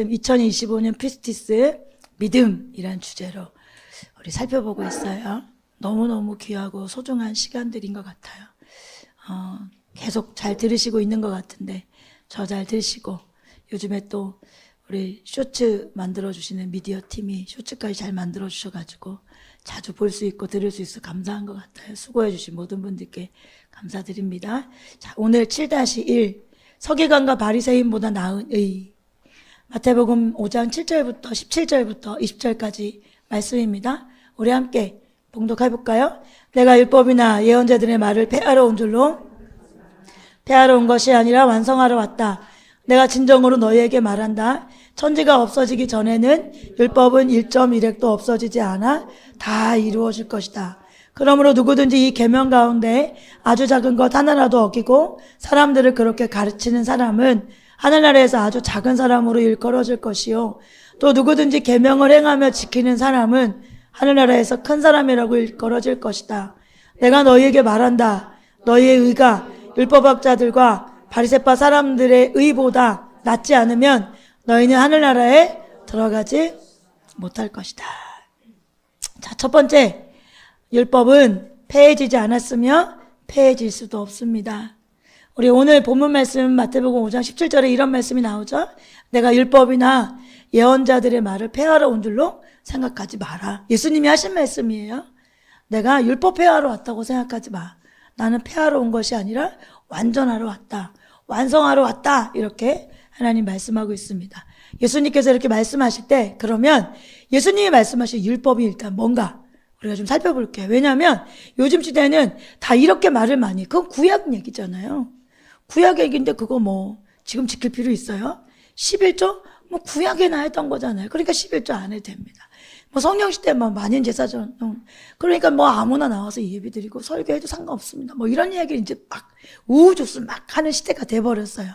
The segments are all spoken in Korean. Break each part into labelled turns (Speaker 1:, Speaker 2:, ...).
Speaker 1: 2025년 피스티스 믿음이란 주제로 우리 살펴보고 있어요. 너무너무 귀하고 소중한 시간들인 것 같아요. 계속 잘 들으시고 있는 것 같은데 저 잘 들으시고 요즘에 또 우리 쇼츠 만들어주시는 미디어 팀이 쇼츠까지 잘 만들어주셔가지고 자주 볼 수 있고 들을 수 있어 감사한 것 같아요. 수고해주신 모든 분들께 감사드립니다. 자, 오늘 7-1 서기관과 바리새인보다 나은 의, 마태복음 5장 7절부터 17절부터 20절까지 말씀입니다. 우리 함께 봉독해볼까요? 내가 율법이나 예언자들의 말을 폐하러 온 줄로 폐하러 온 것이 아니라 완성하러 왔다. 내가 진정으로 너희에게 말한다. 천지가 없어지기 전에는 율법은 1.1획도 없어지지 않아 다 이루어질 것이다. 그러므로 누구든지 이 계명 가운데 아주 작은 것 하나라도 어기고 사람들을 그렇게 가르치는 사람은 하늘나라에서 아주 작은 사람으로 일컬어질 것이요, 또 누구든지 계명을 행하며 지키는 사람은 하늘나라에서 큰 사람이라고 일컬어질 것이다. 내가 너희에게 말한다. 너희의 의가 율법학자들과 바리새파 사람들의 의보다 낫지 않으면 너희는 하늘나라에 들어가지 못할 것이다. 자, 첫 번째, 율법은 폐해지지 않았으며 폐해질 수도 없습니다. 우리 오늘 본문 말씀 마태복음 5장 17절에 이런 말씀이 나오죠. 내가 율법이나 예언자들의 말을 폐하러 온 줄로 생각하지 마라. 예수님이 하신 말씀이에요. 내가 율법 폐하러 왔다고 생각하지 마. 나는 폐하러 온 것이 아니라 완전하러 왔다. 완성하러 왔다. 이렇게 하나님 말씀하고 있습니다. 예수님께서 이렇게 말씀하실 때 그러면 예수님이 말씀하신 율법이 일단 뭔가 우리가 좀 살펴볼게요. 왜냐하면 요즘 시대는 다 이렇게 말을 많이, 그건 구약 얘기잖아요. 구약 얘기인데 그거 뭐 지금 지킬 필요 있어요? 11조? 뭐 구약에나 했던 거잖아요. 그러니까 11조 안 해도 됩니다. 뭐 성령 시대 뭐 만인제사전, 그러니까 뭐 아무나 나와서 예배 드리고 설교해도 상관없습니다. 뭐 이런 이야기를 이제 막 우후죽순 막 하는 시대가 돼버렸어요.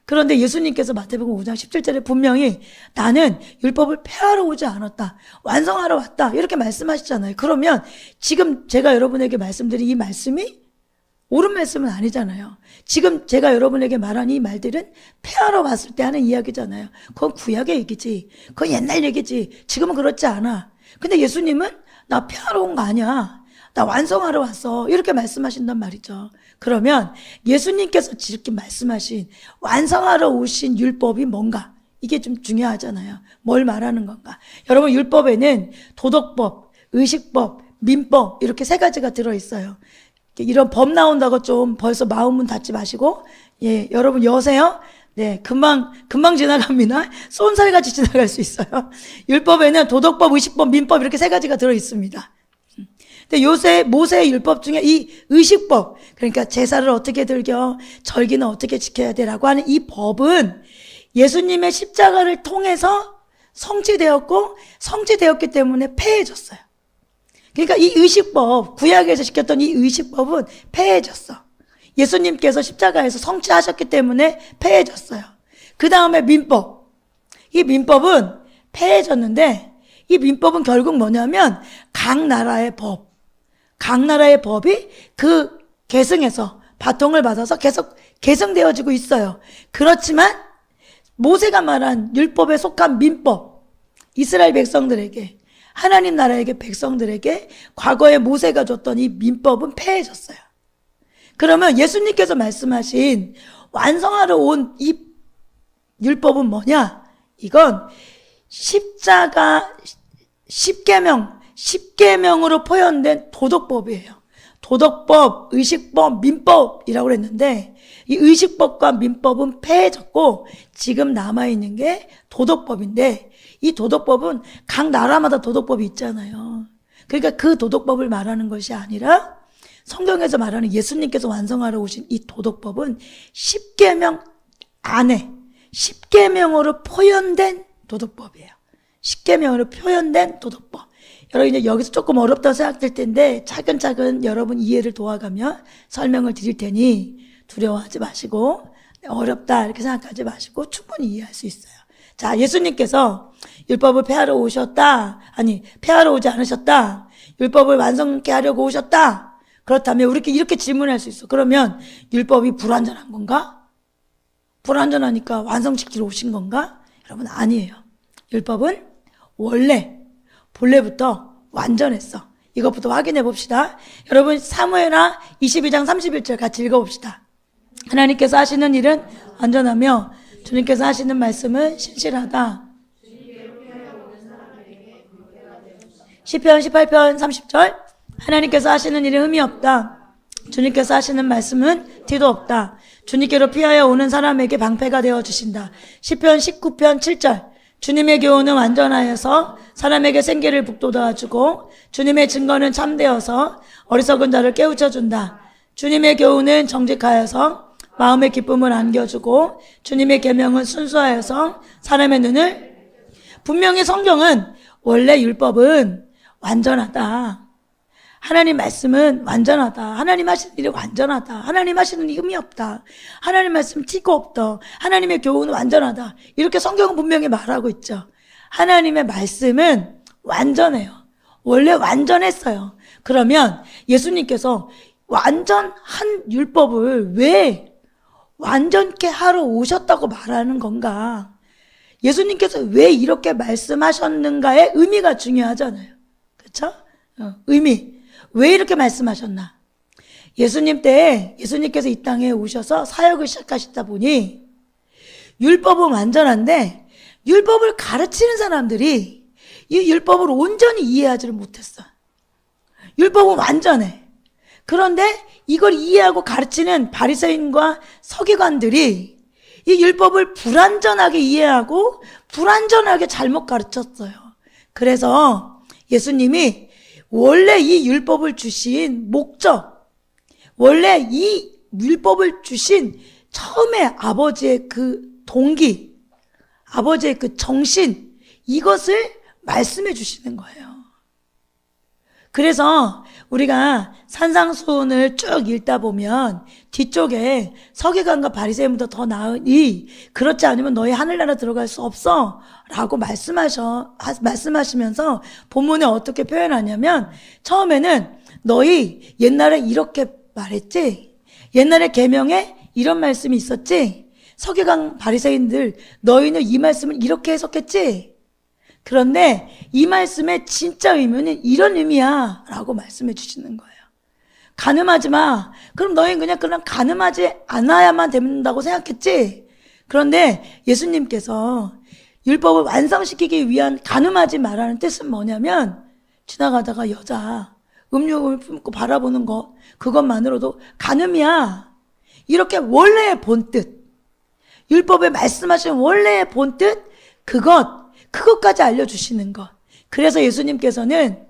Speaker 1: 그런데 예수님께서 마태복음 5장 17절에 분명히 나는 율법을 폐하러 오지 않았다. 완성하러 왔다. 이렇게 말씀하시잖아요. 그러면 지금 제가 여러분에게 말씀드린 이 말씀이 옳은 말씀은 아니잖아요. 지금 제가 여러분에게 말한 이 말들은 폐하러 왔을 때 하는 이야기잖아요. 그건 구약의 얘기지. 그건 옛날 얘기지. 지금은 그렇지 않아. 근데 예수님은 나 폐하러 온 거 아니야. 나 완성하러 왔어. 이렇게 말씀하신단 말이죠. 그러면 예수님께서 이렇게 말씀하신 완성하러 오신 율법이 뭔가? 이게 좀 중요하잖아요. 뭘 말하는 건가? 여러분, 율법에는 도덕법, 의식법, 민법 이렇게 세 가지가 들어있어요. 이런 법 나온다고 좀 벌써 마음은 닫지 마시고, 예, 여러분 여세요? 네, 금방 지나갑니다. 쏜살같이 지나갈 수 있어요. 율법에는 도덕법, 의식법, 민법 이렇게 세 가지가 들어있습니다. 근데 요새 모세의 율법 중에 이 의식법, 그러니까 제사를 어떻게 드려, 절기는 어떻게 지켜야 되라고 하는 이 법은 예수님의 십자가를 통해서 성취되었기 때문에 폐해졌어요. 그러니까 이 의식법, 구약에서 시켰던 이 의식법은 폐해졌어. 예수님께서 십자가에서 성취하셨기 때문에 폐해졌어요. 그 다음에 민법. 이 민법은 폐해졌는데 이 민법은 결국 뭐냐면 각 나라의 법이 그 계승에서 바통을 받아서 계속 계승되어지고 있어요. 그렇지만 모세가 말한 율법에 속한 민법, 이스라엘 백성들에게, 하나님 나라에게 백성들에게 과거에 모세가 줬던 이 민법은 폐해졌어요. 그러면 예수님께서 말씀하신 완성하러 온 이 율법은 뭐냐? 이건 십자가, 십계명으로 표현된 도덕법이에요. 도덕법, 의식법, 민법이라고 그랬는데 이 의식법과 민법은 폐해졌고 지금 남아있는 게 도덕법인데 이 도덕법은 각 나라마다 도덕법이 있잖아요. 그러니까 그 도덕법을 말하는 것이 아니라 성경에서 말하는 예수님께서 완성하러 오신 이 도덕법은 십계명 안에 십계명으로 표현된 도덕법이에요. 십계명으로 표현된 도덕법. 여러분 이제 여기서 조금 어렵다고 생각될 텐데 차근차근 여러분 이해를 도와가며 설명을 드릴 테니 두려워하지 마시고 어렵다 이렇게 생각하지 마시고 충분히 이해할 수 있어요. 자, 예수님께서 율법을 폐하러 오지 않으셨다. 율법을 완성케 하려고 오셨다. 그렇다면 우리 이렇게 질문할 수 있어. 그러면 율법이 불완전한 건가? 불완전하니까 완성시키러 오신 건가? 여러분 아니에요. 율법은 원래 본래부터 완전했어. 이것부터 확인해 봅시다. 여러분 사무엘하 22장 31절 같이 읽어봅시다. 하나님께서 하시는 일은 완전하며 주님께서 하시는 말씀은 신실하다. 시편 18편 30절 하나님께서 하시는 일은 흠이 없다. 주님께서 하시는 말씀은 티도 없다. 주님께로 피하여 오는 사람에게 방패가 되어 주신다. 시편 19편 7절 주님의 교훈은 완전하여서 사람에게 생기를 북돋아주고 주님의 증거는 참되어서 어리석은 자를 깨우쳐준다. 주님의 교훈은 정직하여서 마음의 기쁨을 안겨주고 주님의 계명은 순수하여서 사람의 눈을 분명히 성경은 원래 율법은 완전하다. 하나님 말씀은 완전하다. 하나님 하시는 일이 완전하다. 하나님 하시는 일이 흠이 없다. 하나님 말씀 티가 없다. 하나님의 교훈은 완전하다. 이렇게 성경은 분명히 말하고 있죠. 하나님의 말씀은 완전해요. 원래 완전했어요. 그러면 예수님께서 완전한 율법을 왜 완전케 하러 오셨다고 말하는 건가? 예수님께서 왜 이렇게 말씀하셨는가의 의미가 중요하잖아요. 그렇죠? 의미. 왜 이렇게 말씀하셨나? 예수님 때 예수님께서 이 땅에 오셔서 사역을 시작하시다 보니 율법은 완전한데 율법을 가르치는 사람들이 이 율법을 온전히 이해하지를 못했어. 율법은 완전해. 그런데 이걸 이해하고 가르치는 바리새인과 서기관들이 이 율법을 불완전하게 이해하고 불완전하게 잘못 가르쳤어요. 그래서 예수님이 원래 이 율법을 주신 목적, 원래 이 율법을 주신 처음에 아버지의 그 동기, 아버지의 그 정신, 이것을 말씀해 주시는 거예요. 그래서 우리가 산상수훈을 쭉 읽다 보면 뒤쪽에 서기관과 바리새인보다 더 나으니 그렇지 않으면 너희 하늘나라 들어갈 수 없어 라고 말씀하시면서 본문에 어떻게 표현하냐면 처음에는 너희 옛날에 이렇게 말했지? 옛날에 계명에 이런 말씀이 있었지? 서기관 바리새인들 너희는 이 말씀을 이렇게 해석했지? 그런데 이 말씀의 진짜 의미는 이런 의미야 라고 말씀해 주시는 거예요. 간음하지 마. 그럼 너희는 그냥 간음하지 않아야만 된다고 생각했지? 그런데 예수님께서 율법을 완성시키기 위한 간음하지 말라는 뜻은 뭐냐면 지나가다가 여자 음욕을 품고 바라보는 것 그것만으로도 간음이야. 이렇게 원래의 본뜻 율법에 말씀하신 원래의 본뜻 그것까지 알려주시는 것. 그래서 예수님께서는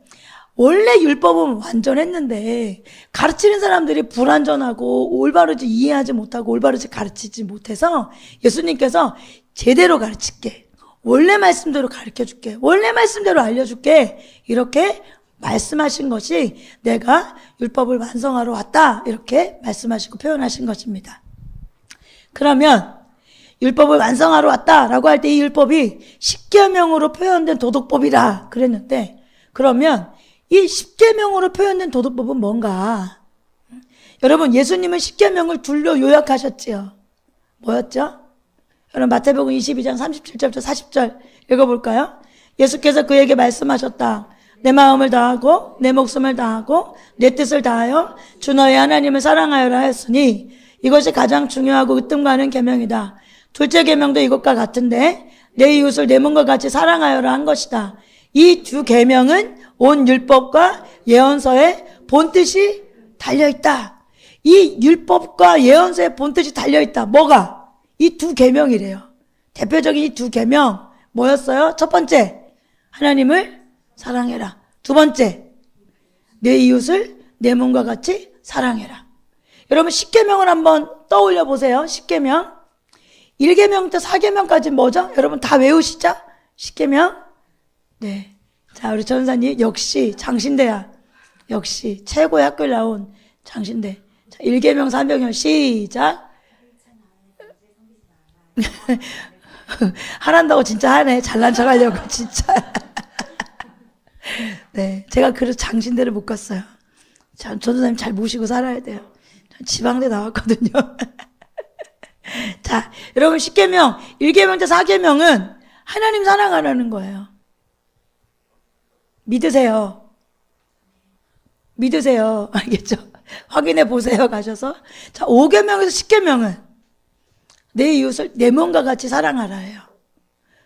Speaker 1: 원래 율법은 완전했는데 가르치는 사람들이 불완전하고 올바르지 이해하지 못하고 올바르지 가르치지 못해서 예수님께서 제대로 가르칠게. 원래 말씀대로 가르쳐줄게. 원래 말씀대로 알려줄게. 이렇게 말씀하신 것이 내가 율법을 완성하러 왔다. 이렇게 말씀하시고 표현하신 것입니다. 그러면 율법을 완성하러 왔다라고 할 때 이 율법이 십계명으로 표현된 도덕법이라 그랬는데 그러면 이 십계명으로 표현된 도덕법은 뭔가? 여러분 예수님은 십계명을 둘로 요약하셨지요. 뭐였죠? 여러분 마태복음 22장 37절부터 40절 읽어볼까요? 예수께서 그에게 말씀하셨다. 내 마음을 다하고 내 목숨을 다하고 내 뜻을 다하여 주 너의 하나님을 사랑하여라 했으니 이것이 가장 중요하고 으뜸가는 계명이다. 둘째 계명도 이것과 같은데 내 이웃을 내 몸과 같이 사랑하여라 한 것이다. 이 두 계명은 온 율법과 예언서의 본뜻이 달려있다. 이 율법과 예언서의 본뜻이 달려있다. 뭐가? 이 두 계명이래요. 대표적인 이 두 계명 뭐였어요? 첫 번째 하나님을 사랑해라. 두 번째 내 이웃을 내 몸과 같이 사랑해라. 여러분 십계명을 한번 떠올려 보세요. 십계명 1계명부터 4계명까지 뭐죠? 여러분 다 외우시죠? 십계명. 네. 자, 우리 전사님 역시 장신대야. 역시 최고의 학교를 나온 장신대. 자, 1계명 3계명 시작. 하란다고 진짜 하네. 잘난 척 하려고 진짜. 네. 제가 그래서 장신대를 못 갔어요. 전도사님 잘 모시고 살아야 돼요. 지방대 나왔거든요. 자, 여러분 십계명 1계명부터 4계명은 하나님 사랑하라는 거예요. 믿으세요. 믿으세요. 알겠죠? 확인해 보세요. 가셔서. 자, 5계명에서 10계명은 내 이웃을 내 몸과 같이 사랑하라예요.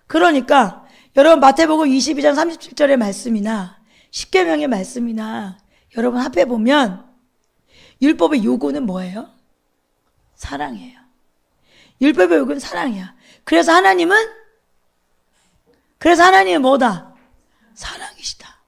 Speaker 1: 그러니까 여러분 마태복음 22장 37절의 말씀이나 10계명의 말씀이나 여러분 합해 보면 율법의 요구는 뭐예요? 사랑이에요. 율법의 요구는 사랑이야. 그래서 하나님은 뭐다? 사랑이시다.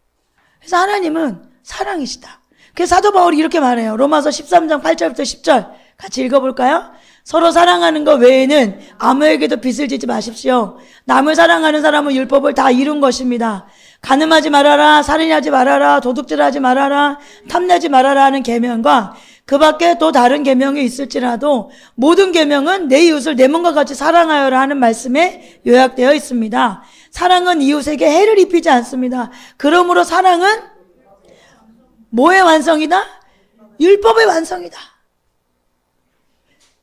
Speaker 1: 그래서 하나님은 사랑이시다. 그래서 사도 바울이 이렇게 말해요. 로마서 13장 8절부터 10절 같이 읽어볼까요? 서로 사랑하는 것 외에는 아무에게도 빚을 지지 마십시오. 남을 사랑하는 사람은 율법을 다 이룬 것입니다. 간음하지 말아라, 살인하지 말아라, 도둑질하지 말아라, 탐내지 말아라 하는 계명과 그 밖에 또 다른 계명이 있을지라도 모든 계명은 내 이웃을 내 몸과 같이 사랑하여라 하는 말씀에 요약되어 있습니다. 사랑은 이웃에게 해를 입히지 않습니다. 그러므로 사랑은 뭐의 완성이다? 율법의 완성이다.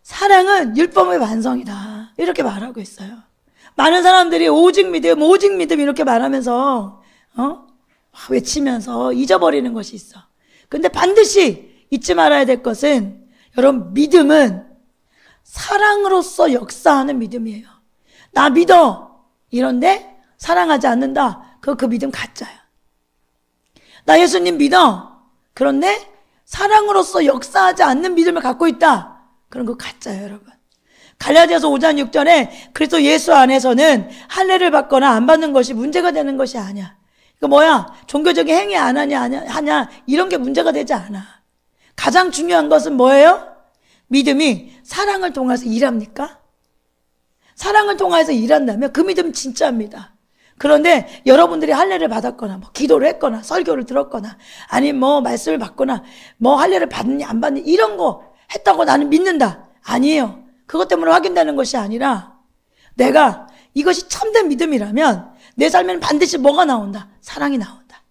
Speaker 1: 사랑은 율법의 완성이다. 이렇게 말하고 있어요. 많은 사람들이 오직 믿음 이렇게 말하면서 외치면서 잊어버리는 것이 있어. 근데 반드시 잊지 말아야 될 것은 여러분 믿음은 사랑으로서 역사하는 믿음이에요. 나 믿어 이런데 사랑하지 않는다. 그 믿음 가짜야. 나 예수님 믿어. 그런데 사랑으로서 역사하지 않는 믿음을 갖고 있다. 그런 거 가짜예요, 여러분. 갈라디아서 5장 6절에 그리스도 예수 안에서는 할례를 받거나 안 받는 것이 문제가 되는 것이 아니야. 이거 뭐야? 종교적인 행위 안 하냐 이런 게 문제가 되지 않아. 가장 중요한 것은 뭐예요? 믿음이 사랑을 통해서 일합니까? 사랑을 통해서 일한다면 그 믿음은 진짜입니다. 그런데 여러분들이 할례를 받았거나 기도를 했거나 설교를 들었거나 아니면 말씀을 받거나 할례를 받느냐 안 받느냐 이런 거 했다고 나는 믿는다. 아니에요. 그것 때문에 확인되는 것이 아니라 내가 이것이 참된 믿음이라면 내 삶에는 반드시 뭐가 나온다? 사랑이 나온다.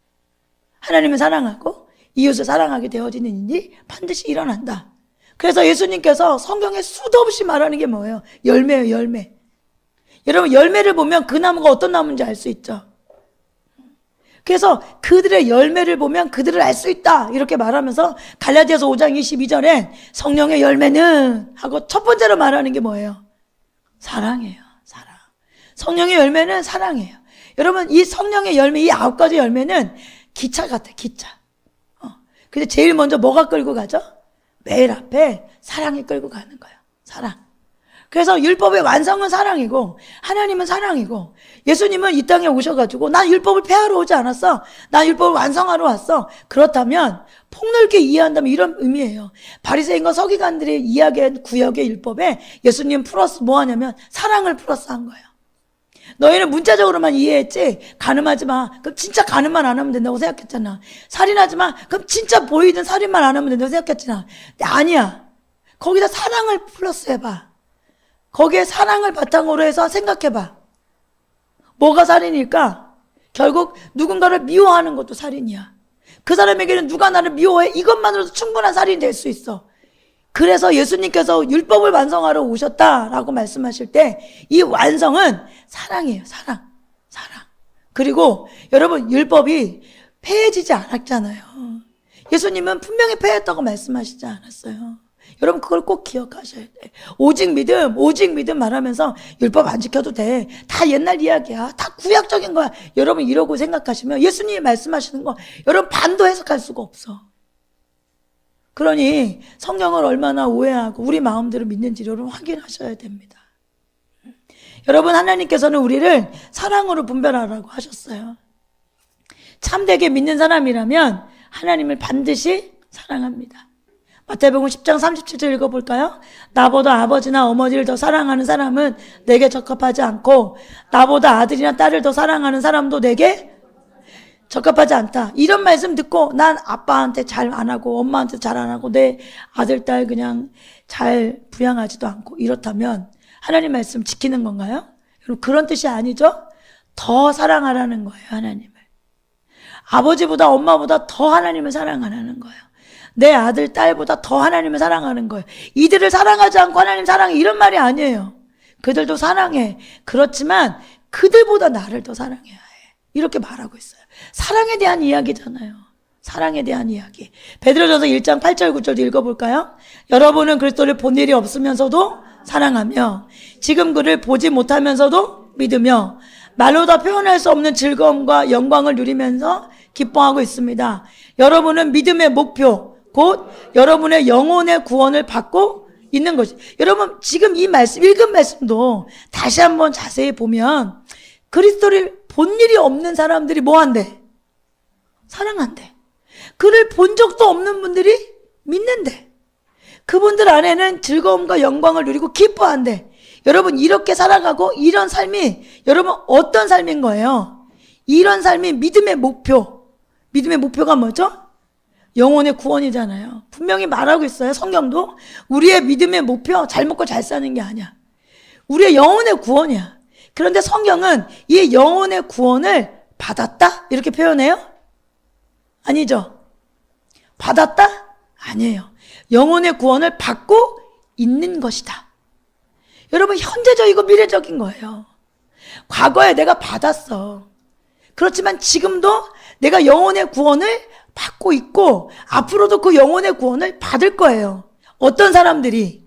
Speaker 1: 하나님을 사랑하고 이웃을 사랑하게 되어지는 일이 반드시 일어난다. 그래서 예수님께서 성경에 수도 없이 말하는 게 뭐예요? 열매예요, 열매. 여러분 열매를 보면 그 나무가 어떤 나무인지 알 수 있죠. 그래서 그들의 열매를 보면 그들을 알 수 있다 이렇게 말하면서 갈라디아서 5장 22절에 성령의 열매는 하고 첫 번째로 말하는 게 뭐예요? 사랑이에요. 사랑. 성령의 열매는 사랑이에요. 여러분 이 성령의 열매 이 9가지 열매는 기차 같아 기차. 근데 제일 먼저 뭐가 끌고 가죠? 매일 앞에 사랑이 끌고 가는 거예요. 사랑. 그래서 율법의 완성은 사랑이고 하나님은 사랑이고 예수님은 이 땅에 오셔가지고 난 율법을 폐하러 오지 않았어. 난 율법을 완성하러 왔어. 그렇다면 폭넓게 이해한다면 이런 의미예요. 바리새인과 서기관들이 이야기한 구역의 율법에 예수님 플러스 뭐 하냐면 사랑을 플러스한 거예요. 너희는 문자적으로만 이해했지 간음하지 마. 그럼 진짜 간음만 안 하면 된다고 생각했잖아. 살인하지 마. 그럼 진짜 보이든 살인만 안 하면 된다고 생각했잖아. 근데 아니야. 거기다 사랑을 플러스해봐. 거기에 사랑을 바탕으로 해서 생각해봐. 뭐가 살인일까? 결국 누군가를 미워하는 것도 살인이야. 그 사람에게는 누가 나를 미워해? 이것만으로도 충분한 살인이 될 수 있어. 그래서 예수님께서 율법을 완성하러 오셨다라고 말씀하실 때 이 완성은 사랑이에요. 사랑. 그리고 여러분 율법이 폐해지지 않았잖아요. 예수님은 분명히 폐했다고 말씀하시지 않았어요. 여러분 그걸 꼭 기억하셔야 돼. 오직 믿음 말하면서 율법 안 지켜도 돼. 다 옛날 이야기야. 다 구약적인 거야. 여러분 이러고 생각하시면 예수님이 말씀하시는 거 여러분 반도 해석할 수가 없어. 그러니 성경을 얼마나 오해하고 우리 마음대로 믿는지 여러분 확인하셔야 됩니다. 여러분 하나님께서는 우리를 사랑으로 분별하라고 하셨어요. 참되게 믿는 사람이라면 하나님을 반드시 사랑합니다. 마태복음 10장 37절 읽어볼까요? 나보다 아버지나 어머니를 더 사랑하는 사람은 내게 적합하지 않고 나보다 아들이나 딸을 더 사랑하는 사람도 내게 적합하지 않다. 이런 말씀 듣고 난 아빠한테 잘 안 하고 엄마한테 잘 안 하고 내 아들, 딸 그냥 잘 부양하지도 않고 이렇다면 하나님 말씀 지키는 건가요? 여러분 그런 뜻이 아니죠? 더 사랑하라는 거예요. 하나님을. 아버지보다 엄마보다 더 하나님을 사랑하라는 거예요. 내 아들, 딸보다 더 하나님을 사랑하는 거예요. 이들을 사랑하지 않고 하나님 사랑해 이런 말이 아니에요. 그들도 사랑해. 그렇지만 그들보다 나를 더 사랑해야 해. 이렇게 말하고 있어요. 사랑에 대한 이야기잖아요. 사랑에 대한 이야기. 베드로전서 1장 8절 9절도 읽어볼까요? 여러분은 그리스도를 본 일이 없으면서도 사랑하며 지금 그를 보지 못하면서도 믿으며 말로 다 표현할 수 없는 즐거움과 영광을 누리면서 기뻐하고 있습니다. 여러분은 믿음의 목표, 곧 여러분의 영혼의 구원을 받고 있는 것이. 여러분 지금 이 말씀, 읽은 말씀도 다시 한번 자세히 보면 그리스도를 본 일이 없는 사람들이 뭐 한대? 사랑한대. 그를 본 적도 없는 분들이 믿는데 그분들 안에는 즐거움과 영광을 누리고 기뻐한대. 여러분 이렇게 살아가고 이런 삶이 여러분 어떤 삶인 거예요? 이런 삶이 믿음의 목표. 믿음의 목표가 뭐죠? 영혼의 구원이잖아요. 분명히 말하고 있어요. 성경도 우리의 믿음의 목표 잘 먹고 잘 사는 게 아니야. 우리의 영혼의 구원이야. 그런데 성경은 이 영혼의 구원을 받았다? 이렇게 표현해요? 아니죠. 받았다? 아니에요. 영혼의 구원을 받고 있는 것이다. 여러분 현재적이고 미래적인 거예요. 과거에 내가 받았어. 그렇지만 지금도 내가 영혼의 구원을 받고 있고 앞으로도 그 영혼의 구원을 받을 거예요. 어떤 사람들이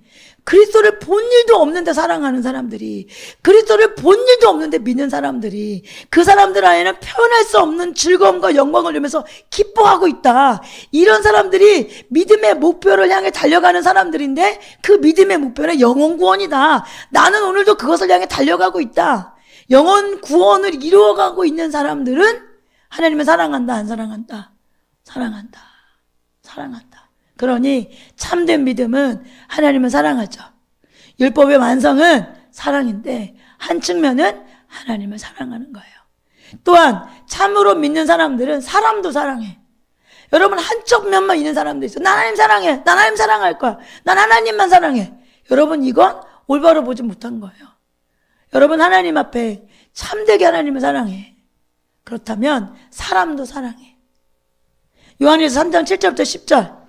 Speaker 1: 그리스도를 본 일도 없는데 사랑하는 사람들이, 그리스도를 본 일도 없는데 믿는 사람들이, 그 사람들 안에는 표현할 수 없는 즐거움과 영광을 누리면서 기뻐하고 있다. 이런 사람들이 믿음의 목표를 향해 달려가는 사람들인데 그 믿음의 목표는 영혼 구원이다. 나는 오늘도 그것을 향해 달려가고 있다. 영혼 구원을 이루어가고 있는 사람들은 하나님을 사랑한다, 안 사랑한다? 사랑한다. 사랑한다. 그러니 참된 믿음은 하나님을 사랑하죠. 율법의 완성은 사랑인데 한 측면은 하나님을 사랑하는 거예요. 또한 참으로 믿는 사람들은 사람도 사랑해. 여러분 한쪽 면만 있는 사람도 있어. 난 하나님 사랑해. 난 하나님 사랑할 거야. 난 하나님만 사랑해. 여러분 이건 올바로 보지 못한 거예요. 여러분 하나님 앞에 참되게 하나님을 사랑해. 그렇다면 사람도 사랑해. 요한일서 3장 7절부터 10절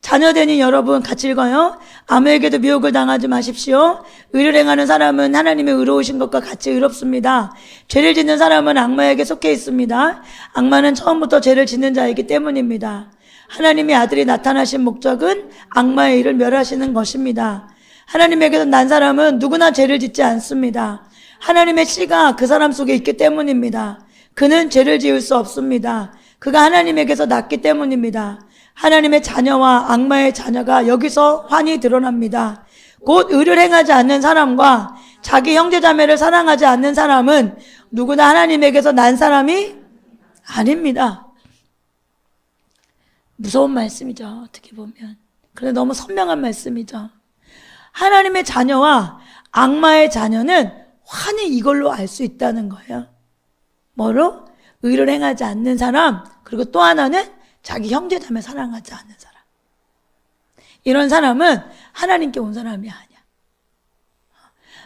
Speaker 1: 자녀되니 여러분 같이 읽어요. 아무에게도 미혹을 당하지 마십시오. 의를 행하는 사람은 하나님의 의로우신 것과 같이 의롭습니다. 죄를 짓는 사람은 악마에게 속해 있습니다. 악마는 처음부터 죄를 짓는 자이기 때문입니다. 하나님의 아들이 나타나신 목적은 악마의 일을 멸하시는 것입니다. 하나님에게서 난 사람은 누구나 죄를 짓지 않습니다. 하나님의 씨가 그 사람 속에 있기 때문입니다. 그는 죄를 지을 수 없습니다. 그가 하나님에게서 났기 때문입니다. 하나님의 자녀와 악마의 자녀가 여기서 환히 드러납니다. 곧 의를 행하지 않는 사람과 자기 형제자매를 사랑하지 않는 사람은 누구나 하나님에게서 난 사람이 아닙니다. 무서운 말씀이죠. 어떻게 보면. 그런데 너무 선명한 말씀이죠. 하나님의 자녀와 악마의 자녀는 환히 이걸로 알 수 있다는 거예요. 뭐로? 의를 행하지 않는 사람, 그리고 또 하나는 자기 형제자매 사랑하지 않는 사람. 이런 사람은 하나님께 온 사람이 아니야.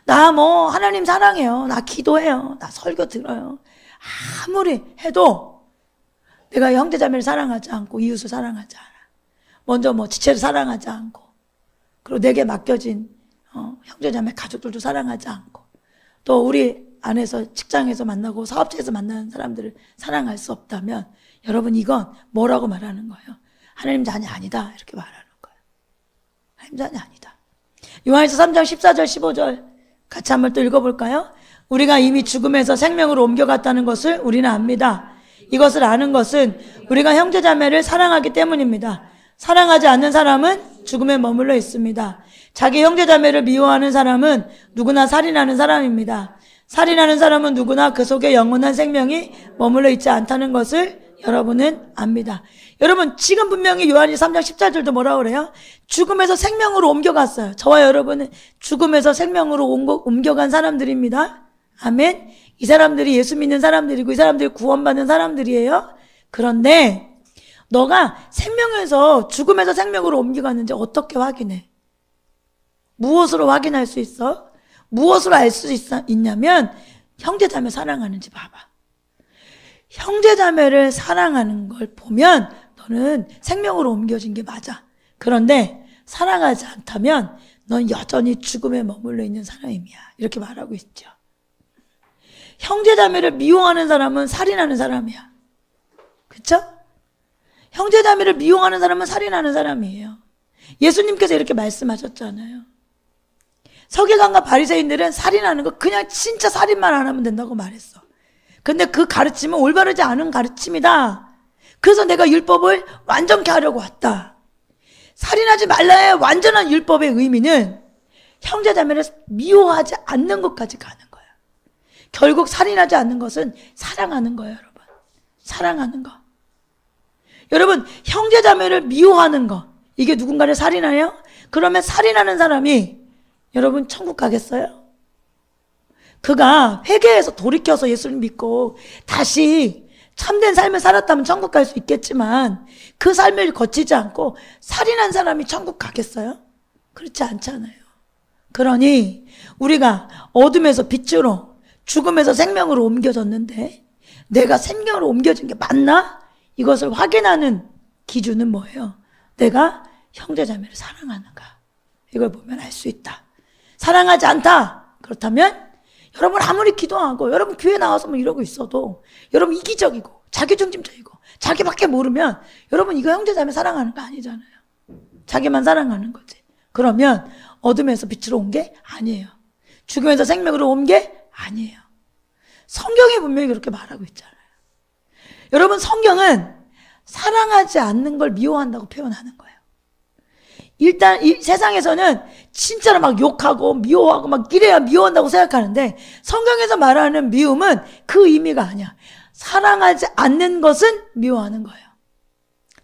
Speaker 1: 나 하나님 사랑해요. 나 기도해요. 나 설교 들어요. 아무리 해도 내가 형제자매를 사랑하지 않고 이웃을 사랑하지 않아. 먼저 지체를 사랑하지 않고, 그리고 내게 맡겨진 형제자매 가족들도 사랑하지 않고, 또 우리 안에서 직장에서 만나고 사업체에서 만나는 사람들을 사랑할 수 없다면 여러분 이건 뭐라고 말하는 거예요? 하나님 자녀 아니다 이렇게 말하는 거예요. 하나님 자녀 아니다. 요한일서 3장 14절 15절 같이 한번 또 읽어볼까요? 우리가 이미 죽음에서 생명으로 옮겨갔다는 것을 우리는 압니다. 이것을 아는 것은 우리가 형제자매를 사랑하기 때문입니다. 사랑하지 않는 사람은 죽음에 머물러 있습니다. 자기 형제자매를 미워하는 사람은 누구나 살인하는 사람입니다. 살인하는 사람은 누구나 그 속에 영원한 생명이 머물러 있지 않다는 것을 여러분은 압니다. 여러분 지금 분명히 요한일서 3장 14절도 뭐라고 그래요? 죽음에서 생명으로 옮겨갔어요. 저와 여러분은 죽음에서 생명으로 옮겨간 사람들입니다. 아멘. 이 사람들이 예수 믿는 사람들이고 이 사람들이 구원받는 사람들이에요. 그런데 너가 생명에서 죽음에서 생명으로 옮겨갔는지 어떻게 확인해? 무엇으로 확인할 수 있어? 무엇으로 알 수 있냐면 형제자매 사랑하는지 봐봐. 형제자매를 사랑하는 걸 보면 너는 생명으로 옮겨진 게 맞아. 그런데 사랑하지 않다면 넌 여전히 죽음에 머물러 있는 사람이야. 이렇게 말하고 있죠. 형제자매를 미워하는 사람은 살인하는 사람이야. 그쵸? 형제자매를 미워하는 사람은 살인하는 사람이에요. 예수님께서 이렇게 말씀하셨잖아요. 서기관과 바리새인들은 살인하는 거 그냥 진짜 살인만 안 하면 된다고 말했어. 근데 그 가르침은 올바르지 않은 가르침이다. 그래서 내가 율법을 완전케 하려고 왔다. 살인하지 말라의 완전한 율법의 의미는 형제자매를 미워하지 않는 것까지 가는 거예요. 결국 살인하지 않는 것은 사랑하는 거예요, 여러분. 사랑하는 거. 여러분, 형제자매를 미워하는 거, 이게 누군가를 살인해요? 그러면 살인하는 사람이 여러분 천국 가겠어요? 그가 회개해서 돌이켜서 예수를 믿고 다시 참된 삶을 살았다면 천국 갈 수 있겠지만 그 삶을 거치지 않고 살인한 사람이 천국 가겠어요? 그렇지 않잖아요. 그러니 우리가 어둠에서 빛으로, 죽음에서 생명으로 옮겨졌는데 내가 생명으로 옮겨진 게 맞나? 이것을 확인하는 기준은 뭐예요? 내가 형제자매를 사랑하는가? 이걸 보면 알 수 있다. 사랑하지 않다. 그렇다면 여러분 아무리 기도하고 여러분 교회 나와서 뭐 이러고 있어도 여러분 이기적이고 자기중심적이고 자기밖에 모르면 여러분 이거 형제자매 사랑하는 거 아니잖아요. 자기만 사랑하는 거지. 그러면 어둠에서 빛으로 온 게 아니에요. 죽음에서 생명으로 온 게 아니에요. 성경이 분명히 그렇게 말하고 있잖아요. 여러분 성경은 사랑하지 않는 걸 미워한다고 표현하는 거예요. 일단 이 세상에서는 진짜로 막 욕하고 미워하고 막 이래야 미워한다고 생각하는데 성경에서 말하는 미움은 그 의미가 아니야. 사랑하지 않는 것은 미워하는 거예요.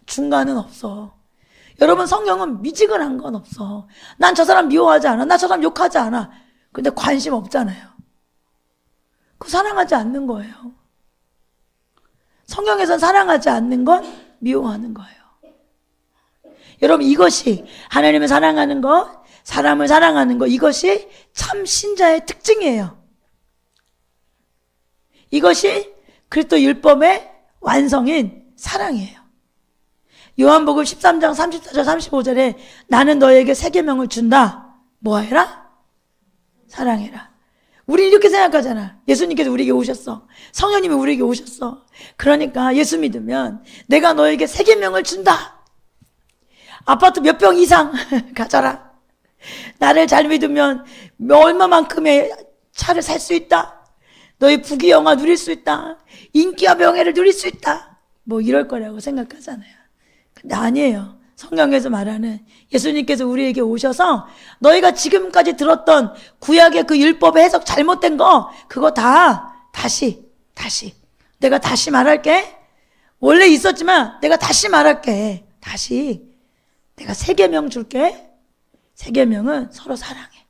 Speaker 1: 중간은 없어. 여러분 성경은 미지근한 건 없어. 난 저 사람 미워하지 않아. 나 저 사람 욕하지 않아. 근데 관심 없잖아요. 그 사랑하지 않는 거예요. 성경에선 사랑하지 않는 건 미워하는 거예요. 여러분 이것이 하나님을 사랑하는 것, 사람을 사랑하는 것, 이것이 참 신자의 특징이에요. 이것이 그리스도 율법의 완성인 사랑이에요. 요한복음 13장 34절 35절에 나는 너에게 새 계명을 준다. 뭐 해라? 사랑해라. 우리 이렇게 생각하잖아. 예수님께서 우리에게 오셨어. 성령님이 우리에게 오셨어. 그러니까 예수 믿으면 내가 너에게 새 계명을 준다. 아파트 몇 평 이상 가져라. 나를 잘 믿으면 얼마만큼의 차를 살 수 있다. 너의 부귀영화 누릴 수 있다. 인기와 명예를 누릴 수 있다. 뭐 이럴 거라고 생각하잖아요. 근데 아니에요. 성경에서 말하는 예수님께서 우리에게 오셔서 너희가 지금까지 들었던 구약의 그 율법의 해석 잘못된 거 그거 다 다시 내가 다시 말할게. 원래 있었지만 내가 다시 말할게. 다시 내가 새 계명 줄게. 새 계명은 서로 사랑해.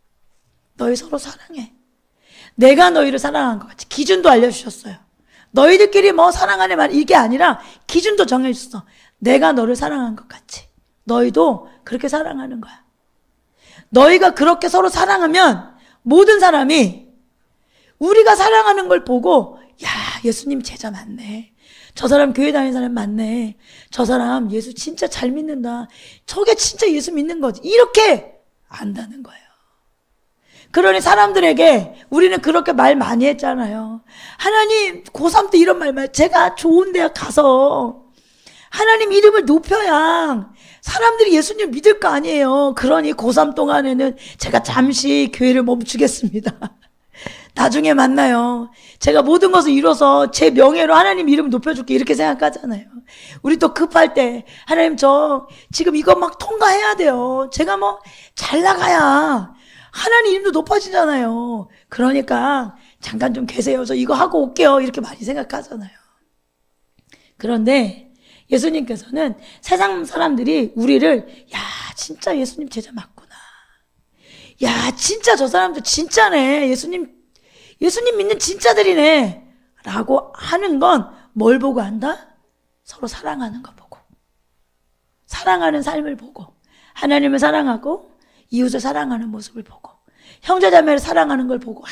Speaker 1: 너희 서로 사랑해. 내가 너희를 사랑한 것 같이 기준도 알려주셨어요. 너희들끼리 뭐 사랑하네 말 이게 아니라 기준도 정해줬어. 내가 너를 사랑한 것 같이 너희도 그렇게 사랑하는 거야. 너희가 그렇게 서로 사랑하면 모든 사람이 우리가 사랑하는 걸 보고 야 예수님 제자 맞네. 저 사람 교회 다니는 사람 맞네. 저 사람 예수 진짜 잘 믿는다. 저게 진짜 예수 믿는 거지. 이렇게 안다는 거예요. 그러니 사람들에게 우리는 그렇게 말 많이 했잖아요. 하나님 고3 때 이런 말만 제가 좋은 대학 가서 하나님 이름을 높여야 사람들이 예수님 믿을 거 아니에요. 그러니 고3 동안에는 제가 잠시 교회를 멈추겠습니다. 나중에 만나요. 제가 모든 것을 이뤄서 제 명예로 하나님 이름을 높여줄게 이렇게 생각하잖아요. 우리 또 급할 때 하나님 저 지금 이거 막 통과해야 돼요. 제가 뭐 잘 나가야 하나님 이름도 높아지잖아요. 그러니까 잠깐 좀 계세요. 저 이거 하고 올게요. 이렇게 많이 생각하잖아요. 그런데 예수님께서는 세상 사람들이 우리를 야 진짜 예수님 제자 맞구나. 야 진짜 저 사람들 진짜네. 예수님 믿는 진짜들이네 라고 하는 건 뭘 보고 한다? 서로 사랑하는 거 보고 사랑하는 삶을 보고 하나님을 사랑하고 이웃을 사랑하는 모습을 보고 형제자매를 사랑하는 걸 보고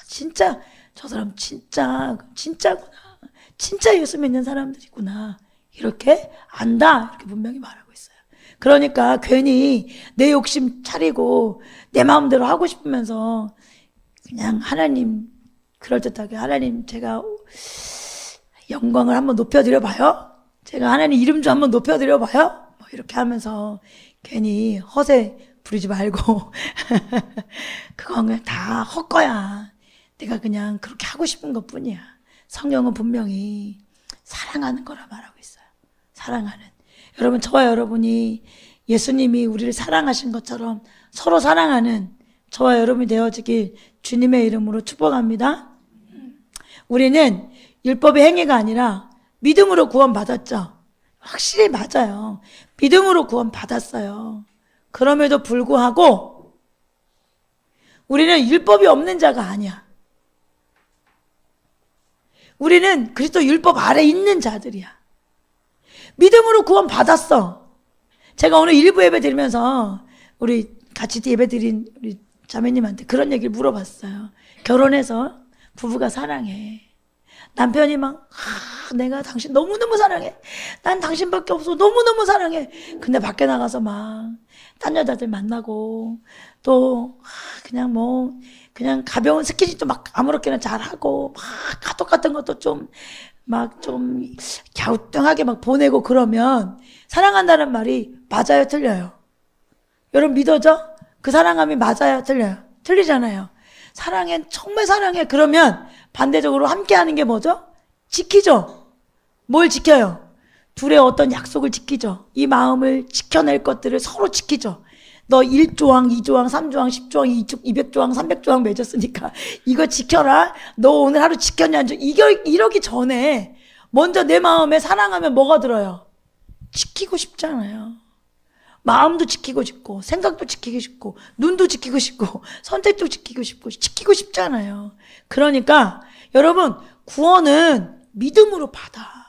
Speaker 1: 진짜 저 사람 진짜구나. 진짜 예수 믿는 사람들이구나. 이렇게 안다. 이렇게 분명히 말하고 있어요. 그러니까 괜히 내 욕심 차리고 내 마음대로 하고 싶으면서 그냥 하나님 그럴듯하게 하나님 제가 영광을 한번 높여드려봐요. 제가 하나님 이름 좀 한번 높여드려봐요. 뭐 이렇게 하면서 괜히 허세 부리지 말고 그건 그냥 다 헛거야. 내가 그냥 그렇게 하고 싶은 것뿐이야. 성경은 분명히 사랑하는 거라 말하고 있어요. 사랑하는. 여러분, 저와 여러분이 예수님이 우리를 사랑하신 것처럼 서로 사랑하는 저와 여러분이 되어지길 주님의 이름으로 축복합니다. 우리는 율법의 행위가 아니라 믿음으로 구원받았죠. 확실히 맞아요. 믿음으로 구원받았어요. 그럼에도 불구하고 우리는 율법이 없는 자가 아니야. 우리는 그리스도 율법 아래 있는 자들이야. 믿음으로 구원받았어. 제가 오늘 일부 예배 드리면서 우리 같이 예배 드린 우리 자매님한테 그런 얘기를 물어봤어요. 결혼해서 부부가 사랑해. 남편이 막 내가 당신 너무너무 사랑해. 난 당신밖에 없어. 너무너무 사랑해. 근데 밖에 나가서 막 딴 여자들 만나고 또 그냥 뭐 그냥 가벼운 스킨십도 막 아무렇게나 잘하고 막 카톡 같은 것도 좀 막 좀 갸우뚱하게 막 보내고 그러면 사랑한다는 말이 맞아요, 틀려요? 여러분 믿어져? 그 사랑함이 맞아요, 틀려요? 틀리잖아요. 사랑해, 정말 사랑해. 그러면 반대적으로 함께 하는 게 뭐죠? 지키죠. 뭘 지켜요? 둘의 어떤 약속을 지키죠. 이 마음을 지켜낼 것들을 서로 지키죠. 너 1조항, 2조항, 3조항, 10조항, 200조항, 300조항 맺었으니까 이거 지켜라. 너 오늘 하루 지켰냐? 이러기 전에 먼저 내 마음에 사랑하면 뭐가 들어요? 지키고 싶잖아요. 마음도 지키고 싶고 생각도 지키고 싶고 눈도 지키고 싶고 선택도 지키고 싶고 지키고 싶잖아요. 그러니까 여러분 구원은 믿음으로 받아.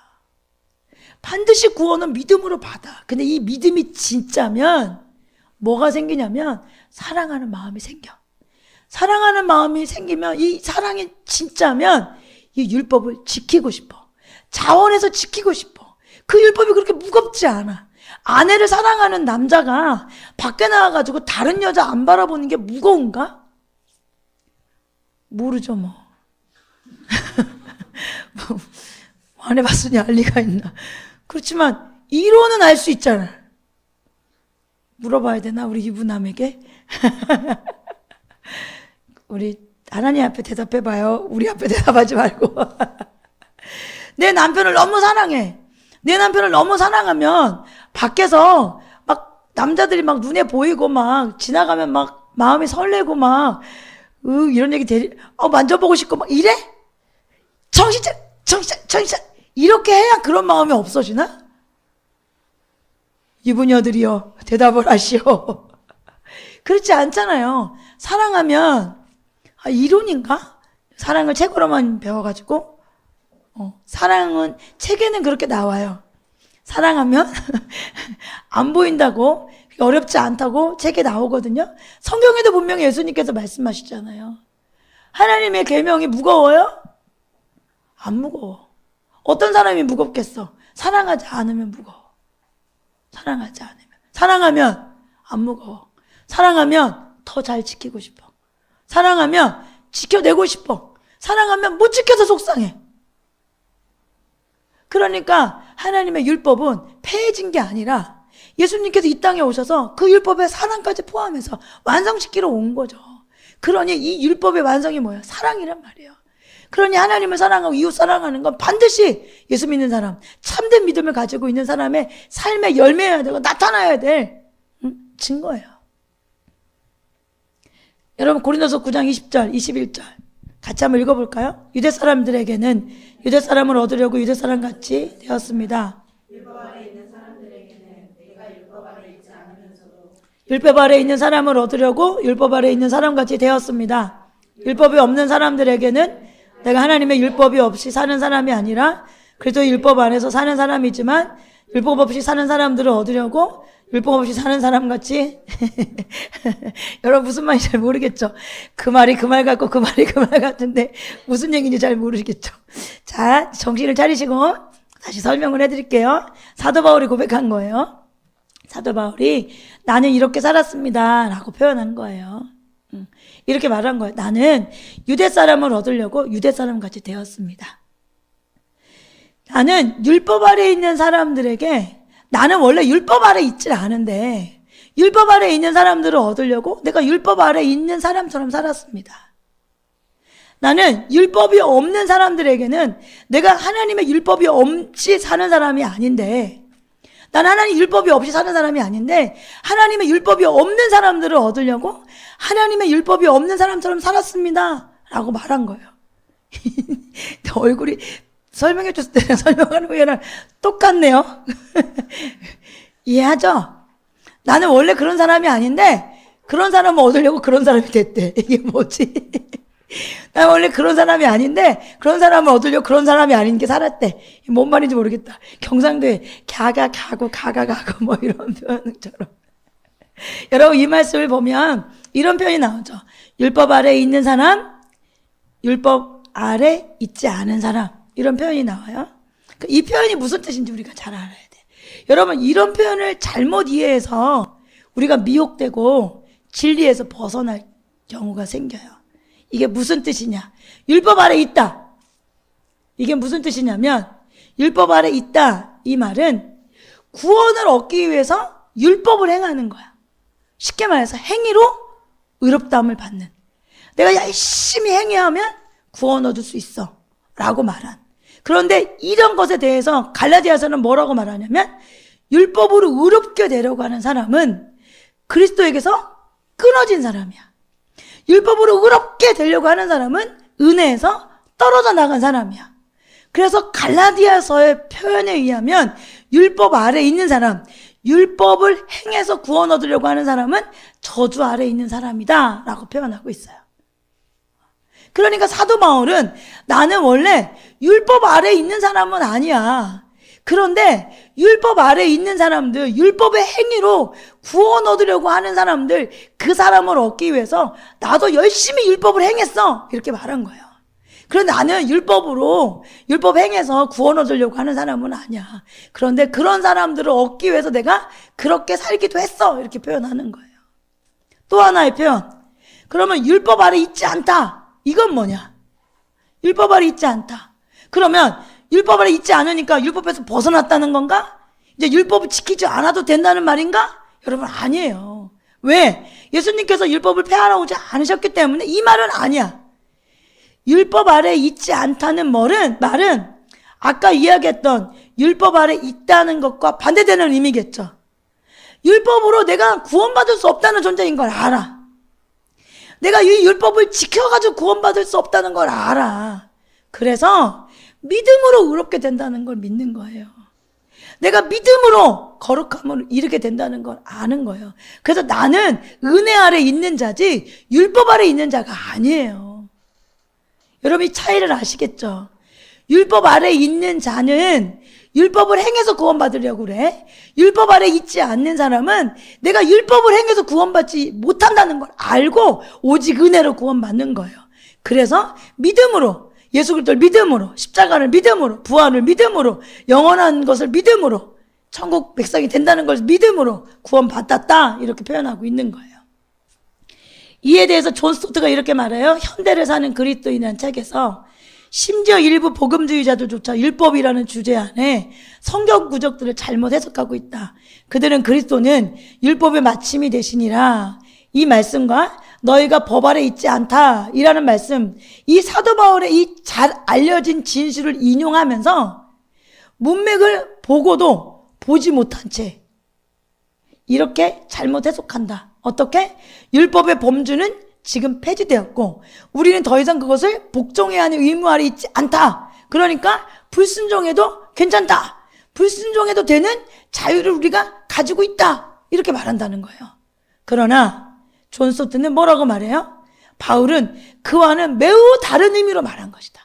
Speaker 1: 반드시 구원은 믿음으로 받아. 근데 이 믿음이 진짜면 뭐가 생기냐면 사랑하는 마음이 생겨. 사랑하는 마음이 생기면 이 사랑이 진짜면 이 율법을 지키고 싶어. 자원해서 지키고 싶어. 그 율법이 그렇게 무겁지 않아. 아내를 사랑하는 남자가 밖에 나와가지고 다른 여자 안 바라보는 게 무거운가? 모르죠 뭐. 뭐 안 해봤으니 알 리가 있나. 그렇지만 이론은 알 수 있잖아. 물어봐야 되나 우리 이분남에게? 우리 하나님 앞에 대답해봐요. 우리 앞에 대답하지 말고. 내 남편을 너무 사랑해. 내 남편을 너무 사랑하면 밖에서 막 남자들이 막 눈에 보이고 막 지나가면 막 마음이 설레고 막 이런 얘기 만져보고 싶고 막 이래? 정신 이렇게 해야 그런 마음이 없어지나? 이분녀들이여 대답을 하시오. 그렇지 않잖아요. 사랑하면 이론인가? 사랑을 책으로만 배워가지고 사랑은 책에는 그렇게 나와요. 사랑하면 안 보인다고 어렵지 않다고 책에 나오거든요. 성경에도 분명히 예수님께서 말씀하시잖아요. 하나님의 계명이 무거워요? 안 무거워. 어떤 사람이 무겁겠어? 사랑하지 않으면 무거워. 사랑하지 않으면. 사랑하면 안 무거워. 사랑하면 더 잘 지키고 싶어. 사랑하면 지켜내고 싶어. 사랑하면 못 지켜서 속상해. 그러니까 하나님의 율법은 폐해진 게 아니라 예수님께서 이 땅에 오셔서 그 율법의 사랑까지 포함해서 완성시키러 온 거죠. 그러니 이 율법의 완성이 뭐야? 사랑이란 말이에요. 그러니 하나님을 사랑하고 이웃 사랑하는 건 반드시 예수 믿는 사람, 참된 믿음을 가지고 있는 사람의 삶의 열매여야 되고 나타나야 될 증거예요. 여러분 고린도서 9장 20절, 21절 같이 한번 읽어볼까요? 유대 사람들에게는 유대 사람을 얻으려고 유대 사람 같이 되었습니다. 율법 아래 있는 사람들에게는 내가 율법 아래 있지 않으면서도 율법 아래 있는 사람을 얻으려고 율법 아래 있는 사람 같이 되었습니다. 율법이 없는 사람들에게는 내가 하나님의 율법이 없이 사는 사람이 아니라 그래도 율법 안에서 사는 사람이지만 율법 없이 사는 사람들을 얻으려고 율법 없이 사는 사람 같이 여러분 무슨 말인지 잘 모르겠죠? 그 말이 그 말 같고 그 말이 그 말 같은데 무슨 얘기인지 잘 모르겠죠? 자, 정신을 차리시고 다시 설명을 해드릴게요. 사도 바울이 고백한 거예요. 사도 바울이 나는 이렇게 살았습니다 라고 표현한 거예요. 이렇게 말한 거예요. 나는 유대 사람을 얻으려고 유대 사람 같이 되었습니다. 나는 율법 아래에 있는 사람들에게, 나는 원래 율법 아래에 있질 않은데 율법 아래에 있는 사람들을 얻으려고 내가 율법 아래에 있는 사람처럼 살았습니다. 나는 율법이 없는 사람들에게는, 내가 하나님의 율법이 없이 사는 사람이 아닌데, 난 하나님 율법이 없이 사는 사람이 아닌데 하나님의 율법이 없는 사람들을 얻으려고 하나님의 율법이 없는 사람처럼 살았습니다 라고 말한 거예요. 얼굴이 설명해 줬을 때랑 설명하는 거랑 똑같네요. 이해하죠? 나는 원래 그런 사람이 아닌데 그런 사람을 얻으려고 그런 사람이 됐대. 이게 뭐지? 난 원래 그런 사람이 아닌데 그런 사람을 얻으려고 그런 사람이 아닌 게 살았대. 뭔 말인지 모르겠다. 경상도에 갸가 가고 가가 가고 뭐 이런 표현처럼. 여러분 이 말씀을 보면 이런 표현이 나오죠. 율법 아래에 있는 사람, 율법 아래 있지 않은 사람, 이런 표현이 나와요. 이 표현이 무슨 뜻인지 우리가 잘 알아야 돼. 여러분 이런 표현을 잘못 이해해서 우리가 미혹되고 진리에서 벗어날 경우가 생겨요. 이게 무슨 뜻이냐? 율법 아래 있다. 이게 무슨 뜻이냐면 율법 아래 있다. 이 말은 구원을 얻기 위해서 율법을 행하는 거야. 쉽게 말해서 행위로 의롭다함을 받는. 내가 열심히 행위하면 구원 얻을 수 있어 라고 말한. 그런데 이런 것에 대해서 갈라디아서는 뭐라고 말하냐면 율법으로 의롭게 되려고 하는 사람은 그리스도에게서 끊어진 사람이야. 율법으로 의롭게 되려고 하는 사람은 은혜에서 떨어져 나간 사람이야. 그래서 갈라디아서의 표현에 의하면 율법 아래에 있는 사람, 율법을 행해서 구원 얻으려고 하는 사람은 저주 아래에 있는 사람이다 라고 표현하고 있어요. 그러니까 사도 바울은 나는 원래 율법 아래에 있는 사람은 아니야. 그런데 율법 아래에 있는 사람들, 율법의 행위로 구원 얻으려고 하는 사람들, 그 사람을 얻기 위해서 나도 열심히 율법을 행했어 이렇게 말한 거예요. 그런데 나는 율법으로 율법 행해서 구원 얻으려고 하는 사람은 아니야. 그런데 그런 사람들을 얻기 위해서 내가 그렇게 살기도 했어 이렇게 표현하는 거예요. 또 하나의 표현, 그러면 율법 아래 있지 않다, 이건 뭐냐? 율법 아래 있지 않다. 그러면 율법 아래 있지 않으니까 율법에서 벗어났다는 건가? 이제 율법을 지키지 않아도 된다는 말인가? 여러분 아니에요. 왜? 예수님께서 율법을 폐하라고지 않으셨기 때문에 이 말은 아니야. 율법 아래 있지 않다는 말은 아까 이야기했던 율법 아래 있다는 것과 반대되는 의미겠죠. 율법으로 내가 구원받을 수 없다는 존재인 걸 알아. 내가 이 율법을 지켜가지고 구원받을 수 없다는 걸 알아. 그래서 믿음으로 의롭게 된다는 걸 믿는 거예요. 내가 믿음으로 거룩함을 이루게 된다는 걸 아는 거예요. 그래서 나는 은혜 아래 있는 자지 율법 아래 있는 자가 아니에요. 여러분 이 차이를 아시겠죠? 율법 아래 있는 자는 율법을 행해서 구원받으려고 그래. 율법 아래 있지 않는 사람은 내가 율법을 행해서 구원받지 못한다는 걸 알고 오직 은혜로 구원받는 거예요. 그래서 믿음으로, 예수 그리스도를 믿음으로, 십자가를 믿음으로, 부활을 믿음으로, 영원한 것을 믿음으로, 천국 백성이 된다는 걸 믿음으로 구원받았다 이렇게 표현하고 있는 거예요. 이에 대해서 존 스토트가 이렇게 말해요. 현대를 사는 그리스도인이라는 책에서 심지어 일부 복음주의자들조차 율법이라는 주제 안에 성경 구절들을 잘못 해석하고 있다. 그들은 그리스도는 율법의 마침이 되시니라, 이 말씀과 너희가 법 아래 있지 않다 이라는 말씀, 이 사도 바울의 이 잘 알려진 진실을 인용하면서 문맥을 보고도 보지 못한 채 이렇게 잘못 해석한다. 어떻게? 율법의 범주는 지금 폐지되었고 우리는 더 이상 그것을 복종해야 하는 의무 아래 있지 않다. 그러니까 불순종해도 괜찮다. 불순종해도 되는 자유를 우리가 가지고 있다. 이렇게 말한다는 거예요. 그러나 존 스토트는 뭐라고 말해요? 바울은 그와는 매우 다른 의미로 말한 것이다.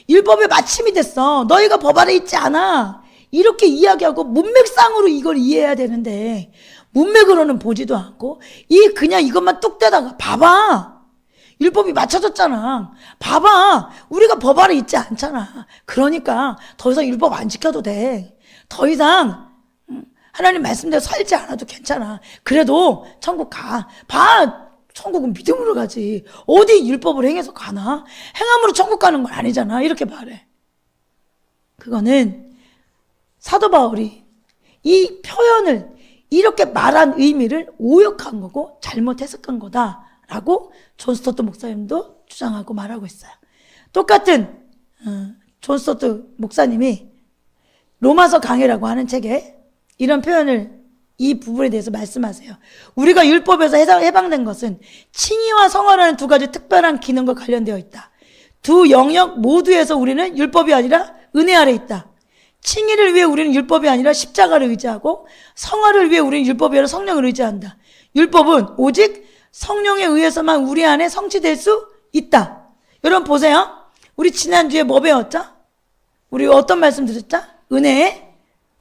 Speaker 1: 율법의 마침이 됐어. 너희가 법 아래 있지 않아. 이렇게 이야기하고 문맥상으로 이걸 이해해야 되는데 문맥으로는 보지도 않고 그냥 이것만 뚝 떼다가 봐봐. 율법이 맞춰졌잖아. 봐봐. 우리가 법 아래 있지 않잖아. 그러니까 더 이상 율법 안 지켜도 돼. 더 이상 하나님 말씀대로 살지 않아도 괜찮아. 그래도 천국 가. 봐. 천국은 믿음으로 가지. 어디 율법을 행해서 가나? 행함으로 천국 가는 건 아니잖아. 이렇게 말해. 그거는 사도 바울이 이 표현을 이렇게 말한 의미를 오역한 거고 잘못 해석한 거다라고 존 스토트 목사님도 주장하고 말하고 있어요. 똑같은 존 스토트 목사님이 로마서 강해라고 하는 책에 이런 표현을 이 부분에 대해서 말씀하세요. 우리가 율법에서 해방된 것은 칭의와 성화라는 두 가지 특별한 기능과 관련되어 있다. 두 영역 모두에서 우리는 율법이 아니라 은혜 아래 있다. 칭의를 위해 우리는 율법이 아니라 십자가를 의지하고 성화를 위해 우리는 율법이 아니라 성령을 의지한다. 율법은 오직 성령에 의해서만 우리 안에 성취될 수 있다. 여러분 보세요. 우리 지난주에 뭐 배웠죠? 우리 어떤 말씀 드렸죠? 은혜의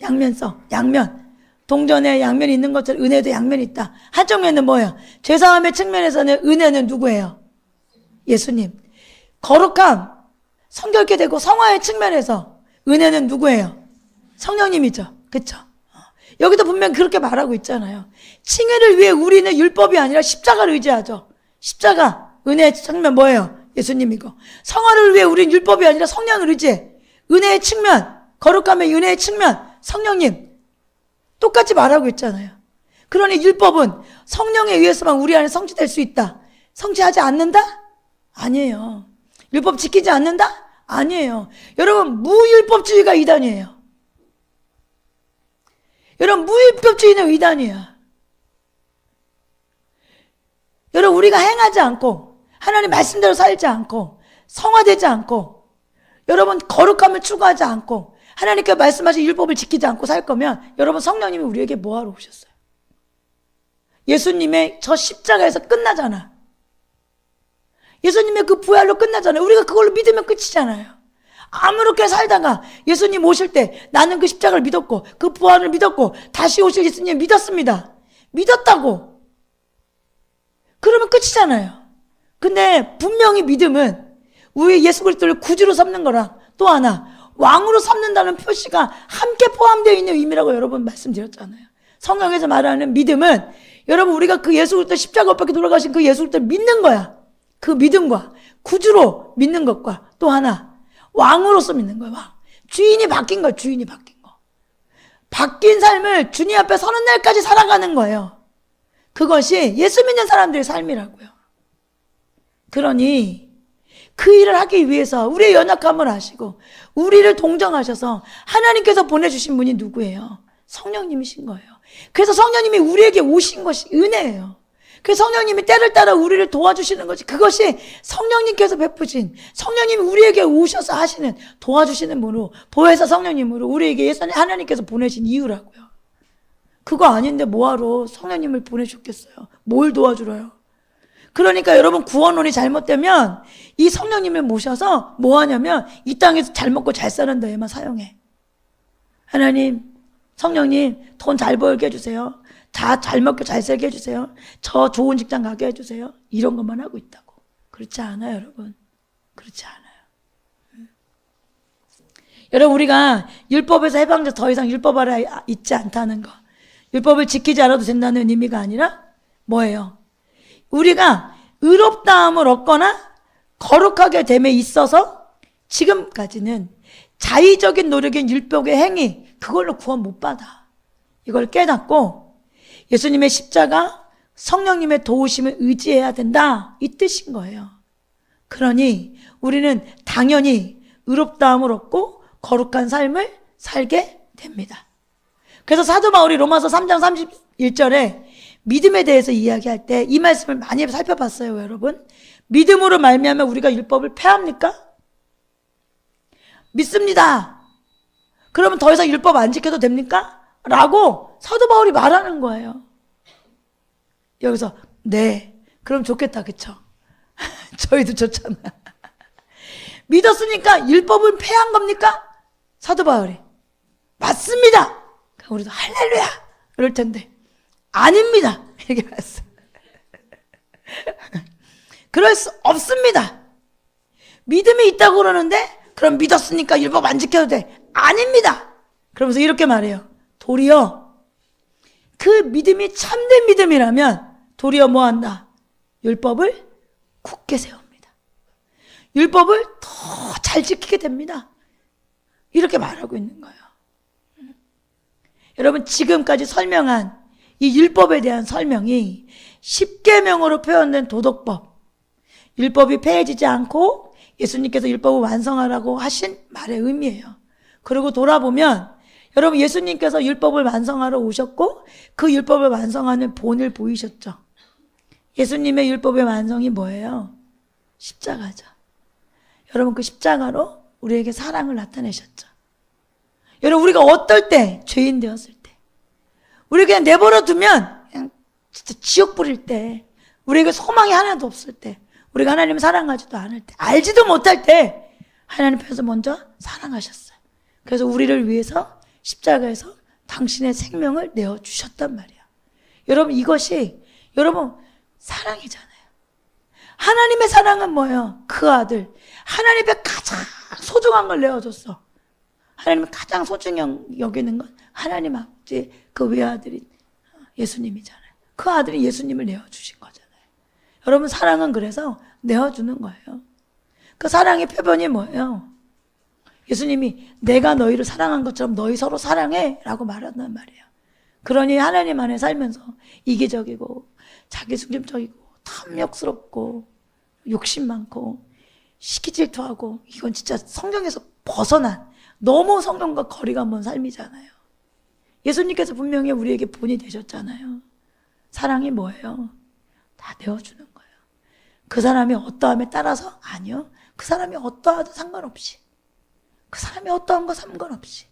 Speaker 1: 양면성, 양면. 동전에 양면이 있는 것처럼 은혜도 양면이 있다. 한쪽면은 뭐예요? 죄사함의 측면에서는 은혜는 누구예요? 예수님. 거룩함, 성결케 되고 성화의 측면에서 은혜는 누구예요? 성령님이죠. 그쵸? 여기도 분명 그렇게 말하고 있잖아요. 칭의를 위해 우리는 율법이 아니라 십자가를 의지하죠. 십자가, 은혜의 측면 뭐예요? 예수님이고. 성화를 위해 우리는 율법이 아니라 성령을 의지해. 은혜의 측면, 거룩함의 은혜의 측면, 성령님. 똑같이 말하고 있잖아요. 그러니 율법은 성령에 의해서만 우리 안에 성취될 수 있다. 성취하지 않는다? 아니에요. 율법 지키지 않는다? 아니에요. 여러분, 무율법주의가 이단이에요. 여러분, 무율법주의는 이단이야. 여러분, 우리가 행하지 않고 하나님 말씀대로 살지 않고 성화되지 않고 여러분 거룩함을 추구하지 않고 하나님께 말씀하신 율법을 지키지 않고 살 거면 여러분 성령님이 우리에게 뭐하러 오셨어요? 예수님의 저 십자가에서 끝나잖아. 예수님의 그 부활로 끝나잖아요. 우리가 그걸로 믿으면 끝이잖아요. 아무렇게 살다가 예수님 오실 때 나는 그 십자가를 믿었고 그 부활을 믿었고 다시 오실 예수님 믿었습니다. 믿었다고. 그러면 끝이잖아요. 근데 분명히 믿음은 우리 예수 그리스도를 구주로 삼는 거랑 또 하나 왕으로 삼는다는 표시가 함께 포함되어 있는 의미라고 여러분 말씀드렸잖아요. 성경에서 말하는 믿음은 여러분 우리가 그 예수 그리스도 십자가 못 박혀 돌아가신 그 예수 그리스도를 믿는 거야. 그 믿음과 구주로 믿는 것과 또 하나 왕으로서 믿는 거야. 왕. 주인이 바뀐 거야. 주인이 바뀐 거. 바뀐 삶을 주님 앞에 서는 날까지 살아가는 거예요. 그것이 예수 믿는 사람들의 삶이라고요. 그러니 그 일을 하기 위해서 우리의 연약함을 아시고 우리를 동정하셔서 하나님께서 보내주신 분이 누구예요? 성령님이신 거예요. 그래서 성령님이 우리에게 오신 것이 은혜예요. 그래서 성령님이 때를 따라 우리를 도와주시는 것이 그것이 성령님께서 베푸신 성령님이 우리에게 오셔서 하시는 도와주시는 분으로 보혜사 성령님으로 우리에게 예수님 하나님께서 보내신 이유라고요. 그거 아닌데 뭐하러 성령님을 보내셨겠어요? 뭘 도와주러요? 그러니까 여러분 구원론이 잘못되면 이 성령님을 모셔서 뭐 하냐면 이 땅에서 잘 먹고 잘 사는 데에만 사용해. 하나님, 성령님 돈 잘 벌게 해주세요. 잘 먹고 잘 살게 해주세요. 저 좋은 직장 가게 해주세요. 이런 것만 하고 있다고. 그렇지 않아요, 여러분. 그렇지 않아요. 여러분 우리가 율법에서 해방돼서 더 이상 율법 아래 있지 않다는 거. 율법을 지키지 않아도 된다는 의미가 아니라 뭐예요? 우리가 의롭다함을 얻거나 거룩하게 됨에 있어서 지금까지는 자의적인 노력인 율법의 행위 그걸로 구원 못 받아. 이걸 깨닫고 예수님의 십자가 성령님의 도우심을 의지해야 된다 이 뜻인 거예요. 그러니 우리는 당연히 의롭다함을 얻고 거룩한 삶을 살게 됩니다. 그래서 사도 바울이 로마서 3장 31절에 믿음에 대해서 이야기할 때 이 말씀을 많이 살펴봤어요, 여러분. 믿음으로 말미암아 우리가 율법을 폐합니까? 믿습니다. 그러면 더 이상 율법 안 지켜도 됩니까? 라고 사도 바울이 말하는 거예요. 여기서 네, 그럼 좋겠다, 그쵸? 저희도 좋잖아. 믿었으니까 율법은 폐한 겁니까? 사도 바울이 맞습니다. 우리도 할렐루야 이럴 텐데 아닙니다. 이렇게 말했어. 그럴 수 없습니다. 믿음이 있다고 그러는데 그럼 믿었으니까 율법 안 지켜도 돼. 아닙니다. 그러면서 이렇게 말해요. 도리어 그 믿음이 참된 믿음이라면 도리어 뭐한다? 율법을 굳게 세웁니다. 율법을 더 잘 지키게 됩니다. 이렇게 말하고 있는 거예요. 여러분, 지금까지 설명한 이 율법에 대한 설명이 10계명으로 표현된 도덕법, 율법이 폐해지지 않고 예수님께서 율법을 완성하라고 하신 말의 의미예요. 그리고 돌아보면 여러분, 예수님께서 율법을 완성하러 오셨고 그 율법을 완성하는 본을 보이셨죠. 예수님의 율법의 완성이 뭐예요? 십자가죠. 여러분, 그 십자가로 우리에게 사랑을 나타내셨죠. 여러분, 우리가 어떨 때, 죄인 되었을 때, 우리 그냥 내버려 두면 그냥 진짜 지옥 부릴 때, 우리에게 소망이 하나도 없을 때, 우리가 하나님을 사랑하지도 않을 때, 알지도 못할 때 하나님께서 먼저 사랑하셨어요. 그래서 우리를 위해서 십자가에서 당신의 생명을 내어주셨단 말이에요. 여러분, 이것이 여러분 사랑이잖아요. 하나님의 사랑은 뭐예요? 그 아들, 하나님 앞에 가장 소중한 걸 내어줬어. 하나님이 가장 소중히 여기는 건 하나님 아버지 그 외아들인 예수님이잖아요. 그 아들이 예수님을 내어주신 거잖아요. 여러분, 사랑은 그래서 내어주는 거예요. 그 사랑의 표본이 뭐예요? 예수님이 내가 너희를 사랑한 것처럼 너희 서로 사랑해 라고 말한단 말이에요. 그러니 하나님 안에 살면서 이기적이고 자기중심적이고 탐욕스럽고 욕심 많고 시기질투하고, 이건 진짜 성경에서 벗어난 너무 성경과 거리가 먼 삶이잖아요. 예수님께서 분명히 우리에게 본이 되셨잖아요. 사랑이 뭐예요? 다 내어주는 거예요. 그 사람이 어떠함에 따라서? 아니요. 그 사람이 어떠하든 상관없이, 그 사람이 어떠한 거 상관없이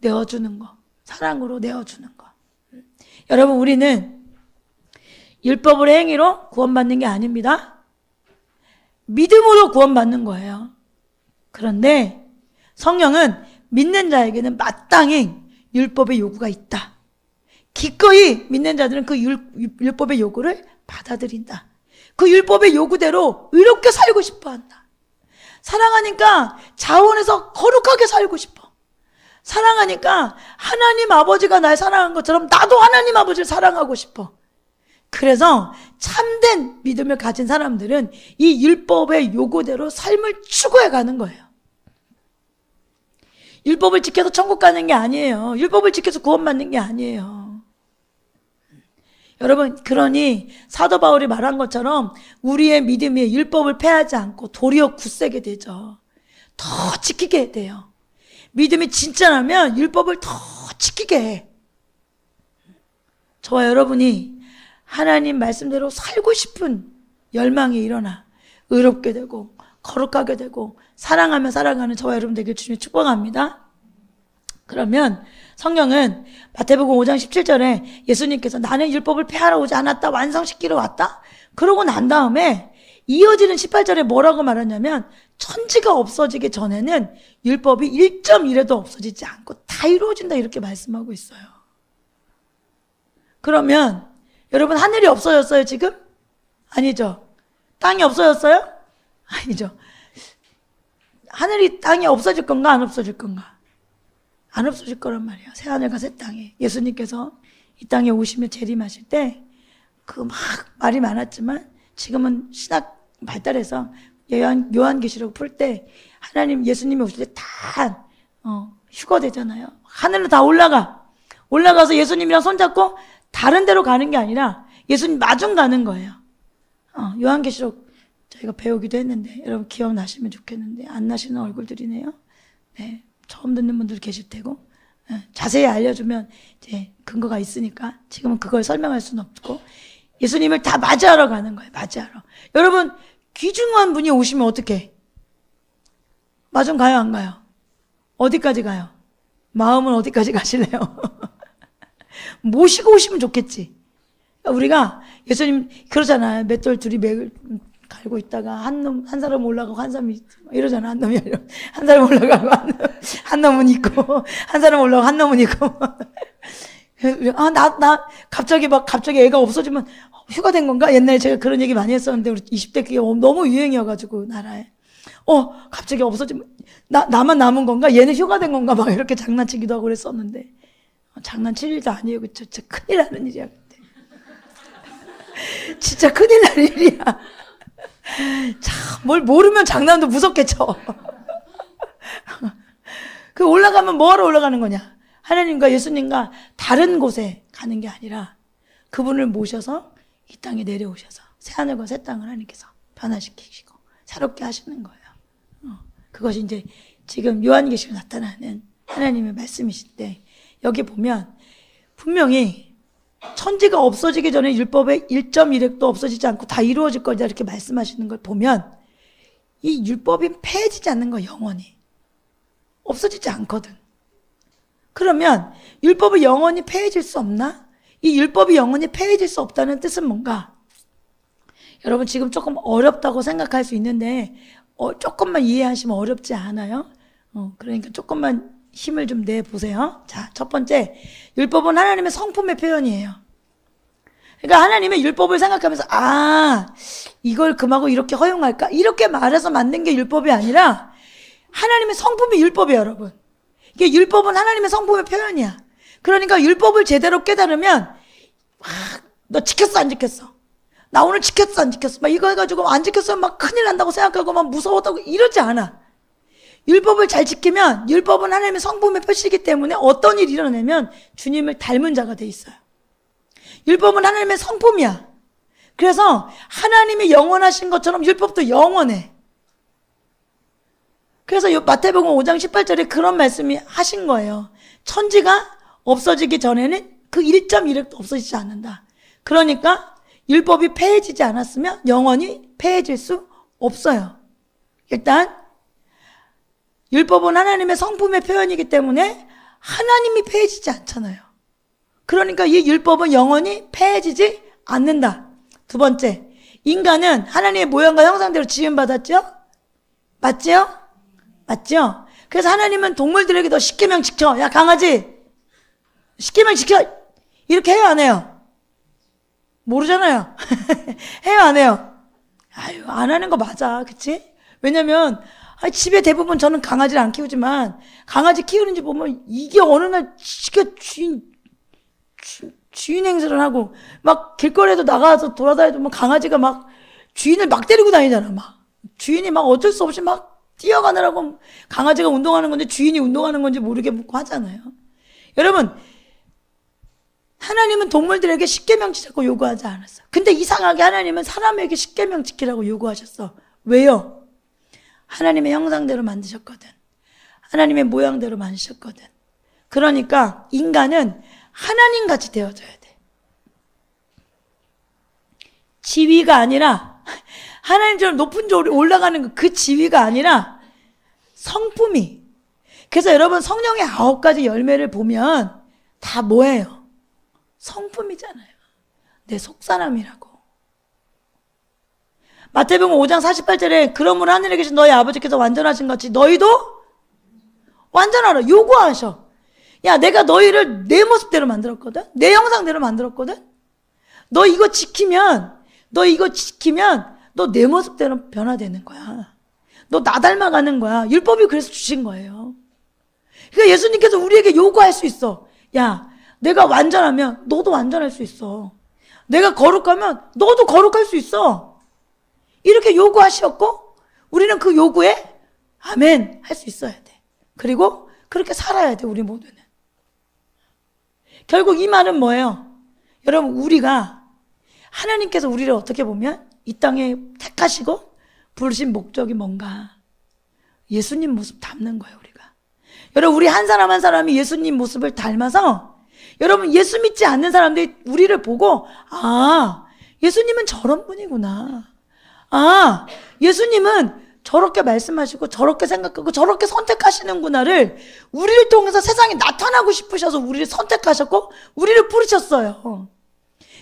Speaker 1: 내어주는 거, 사랑으로 내어주는 거. 여러분, 우리는 율법의 행위로 구원받는 게 아닙니다. 믿음으로 구원받는 거예요. 그런데 성령은 믿는 자에게는 마땅히 율법의 요구가 있다. 기꺼이 믿는 자들은 그 율법의 요구를 받아들인다. 그 율법의 요구대로 의롭게 살고 싶어 한다. 사랑하니까 자원에서 거룩하게 살고 싶어. 사랑하니까 하나님 아버지가 날 사랑한 것처럼 나도 하나님 아버지를 사랑하고 싶어. 그래서 참된 믿음을 가진 사람들은 이 율법의 요구대로 삶을 추구해 가는 거예요. 율법을 지켜서 천국 가는 게 아니에요. 율법을 지켜서 구원받는 게 아니에요. 여러분, 그러니 사도 바울이 말한 것처럼 우리의 믿음이 율법을 폐하지 않고 도리어 굳세게 되죠. 더 지키게 돼요. 믿음이 진짜라면 율법을 더 지키게 해. 저와 여러분이 하나님 말씀대로 살고 싶은 열망이 일어나 의롭게 되고 거룩하게 되고 사랑하며 살아가는 저와 여러분 되길 주님이 축복합니다. 그러면 성경은 마태복음 5장 17절에 예수님께서 나는 율법을 폐하러 오지 않았다, 완성시키러 왔다. 그러고 난 다음에 이어지는 18절에 뭐라고 말하냐면 천지가 없어지기 전에는 율법이 1.1에도 없어지지 않고 다 이루어진다, 이렇게 말씀하고 있어요. 그러면 여러분, 하늘이 없어졌어요 지금? 아니죠. 땅이 없어졌어요? 아니죠. 하늘이 땅이 없어질 건가 안 없어질 건가? 안 없어질 거란 말이에요. 새하늘과 새 땅에 예수님께서 이 땅에 오시며 재림하실 때 그 막 말이 많았지만 지금은 신학 발달해서 요한계시록 풀 때 하나님 예수님이 오실 때 다 휴거되잖아요. 하늘로 다 올라가서 예수님이랑 손잡고 다른 데로 가는 게 아니라 예수님 마중 가는 거예요. 요한계시록 저희가 배우기도 했는데 여러분 기억나시면 좋겠는데 안 나시는 얼굴들이네요. 네, 처음 듣는 분들 계실 테고, 자세히 알려주면 이제 근거가 있으니까 지금은 그걸 설명할 수는 없고 예수님을 다 맞이하러 가는 거예요. 맞이하러. 여러분, 귀중한 분이 오시면 어떻게? 마중 가요, 안 가요? 어디까지 가요? 마음은 어디까지 가실래요? 모시고 오시면 좋겠지. 우리가 예수님 그러잖아요. 맷돌 둘이 맥을 갈고 있다가 한 사람 올라가고 한 사람이 이러잖아. 한 놈이 한 사람 올라가고 한 놈은 있고 한 사람 올라가고 한 놈은 있고. 갑자기 애가 없어지면 휴가 된 건가? 옛날에 제가 그런 얘기 많이 했었는데 우리 20대 그게 너무 유행이어가지고 나라에. 갑자기 없어지면 나만 남은 건가? 얘는 휴가 된 건가? 막 이렇게 장난치기도 하고 그랬었는데 장난칠 일도 아니에요. 진짜 큰일 나는 일이야. 진짜 큰일 나는 일이야. 참, 뭘 모르면 장난도 무섭게 쳐. 그 올라가면 뭐하러 올라가는 거냐? 하나님과 예수님과 다른 곳에 가는 게 아니라 그분을 모셔서 이 땅에 내려오셔서 새하늘과 새 땅을 하나님께서 변화시키시고 새롭게 하시는 거예요. 그것이 이제 지금 요한계시로 나타나는 하나님의 말씀이신데, 여기 보면 분명히 천지가 없어지기 전에 율법의 1.1획도 없어지지 않고 다 이루어질 거다 이렇게 말씀하시는 걸 보면 이 율법이 폐해지지 않는 거, 영원히 없어지지 않거든. 그러면 율법이 영원히 폐해질 수 없나? 이 율법이 영원히 폐해질 수 없다는 뜻은 뭔가? 여러분 지금 조금 어렵다고 생각할 수 있는데 조금만 이해하시면 어렵지 않아요? 그러니까 조금만 힘을 좀 내보세요. 자, 첫 번째, 율법은 하나님의 성품의 표현이에요. 그러니까 하나님의 율법을 생각하면서 이걸 금하고 이렇게 허용할까? 이렇게 말해서 만든 게 율법이 아니라 하나님의 성품이 율법이에요, 여러분. 이게 율법은 하나님의 성품의 표현이야. 그러니까 율법을 제대로 깨달으면 너 지켰어 안 지켰어? 나 오늘 지켰어 안 지켰어? 막 이거 해가지고 안 지켰으면 막 큰일 난다고 생각하고 막 무서웠다고 이러지 않아. 율법을 잘 지키면 율법은 하나님의 성품의 표시이기 때문에 어떤 일이 일어나면 주님을 닮은 자가 돼 있어요. 율법은 하나님의 성품이야. 그래서 하나님이 영원하신 것처럼 율법도 영원해. 그래서 마태복음 5장 18절에 그런 말씀이 하신 거예요. 천지가 없어지기 전에는 그 1.1획도 없어지지 않는다. 그러니까 율법이 폐해지지 않았으면 영원히 폐해질 수 없어요. 일단 율법은 하나님의 성품의 표현이기 때문에 하나님이 폐해지지 않잖아요. 그러니까 이 율법은 영원히 폐해지지 않는다. 두 번째, 인간은 하나님의 모양과 형상대로 지음받았죠? 맞죠? 맞죠? 그래서 하나님은 동물들에게 너 십계명 지켜. 야, 강아지 십계명 지켜. 이렇게 해요, 안 해요? 모르잖아요. 해요, 안 해요? 안 하는 거 맞아. 그치? 왜냐면 집에 대부분 저는 강아지를 안 키우지만 강아지 키우는지 보면 이게 어느 날 지가 주인 행세를 하고 막 길거리에도 나가서 돌아다니도 막 강아지가 막 주인을 막 때리고 다니잖아. 막 주인이 막 어쩔 수 없이 막 뛰어가느라고 강아지가 운동하는 건지 주인이 운동하는 건지 모르게 묻고 하잖아요. 여러분, 하나님은 동물들에게 십계명 지키라고 요구하지 않았어. 근데 이상하게 하나님은 사람에게 십계명 지키라고 요구하셨어. 왜요? 하나님의 형상대로 만드셨거든. 하나님의 모양대로 만드셨거든. 그러니까 인간은 하나님같이 되어져야 돼. 지위가 아니라 하나님처럼 높은 데 올라가는 그 지위가 아니라 성품이. 그래서 여러분 성령의 9가지 열매를 보면 다 뭐예요? 성품이잖아요. 내 속사람이라고. 마태복음 5장 48절에 그러므로 하늘에 계신 너희 아버지께서 완전하신 같이 너희도 완전하라 요구하셔. 야, 내가 너희를 내 모습대로 만들었거든. 내 형상대로 만들었거든. 너 이거 지키면 너 내 모습대로 변화되는 거야. 너 나 닮아가는 거야. 율법이 그래서 주신 거예요. 그러니까 예수님께서 우리에게 요구할 수 있어. 야, 내가 완전하면 너도 완전할 수 있어. 내가 거룩하면 너도 거룩할 수 있어. 이렇게 요구하셨고 우리는 그 요구에 아멘 할 수 있어야 돼. 그리고 그렇게 살아야 돼. 우리 모두는. 결국 이 말은 뭐예요? 여러분, 우리가 하나님께서 우리를 어떻게 보면 이 땅에 택하시고 부르신 목적이 뭔가? 예수님 모습 닮는 거예요. 우리가. 여러분, 우리 한 사람 한 사람이 예수님 모습을 닮아서 여러분, 예수 믿지 않는 사람들이 우리를 보고 예수님은 저런 분이구나. 예수님은 저렇게 말씀하시고 저렇게 생각하고 저렇게 선택하시는구나를 우리를 통해서 세상에 나타나고 싶으셔서 우리를 선택하셨고 우리를 부르셨어요.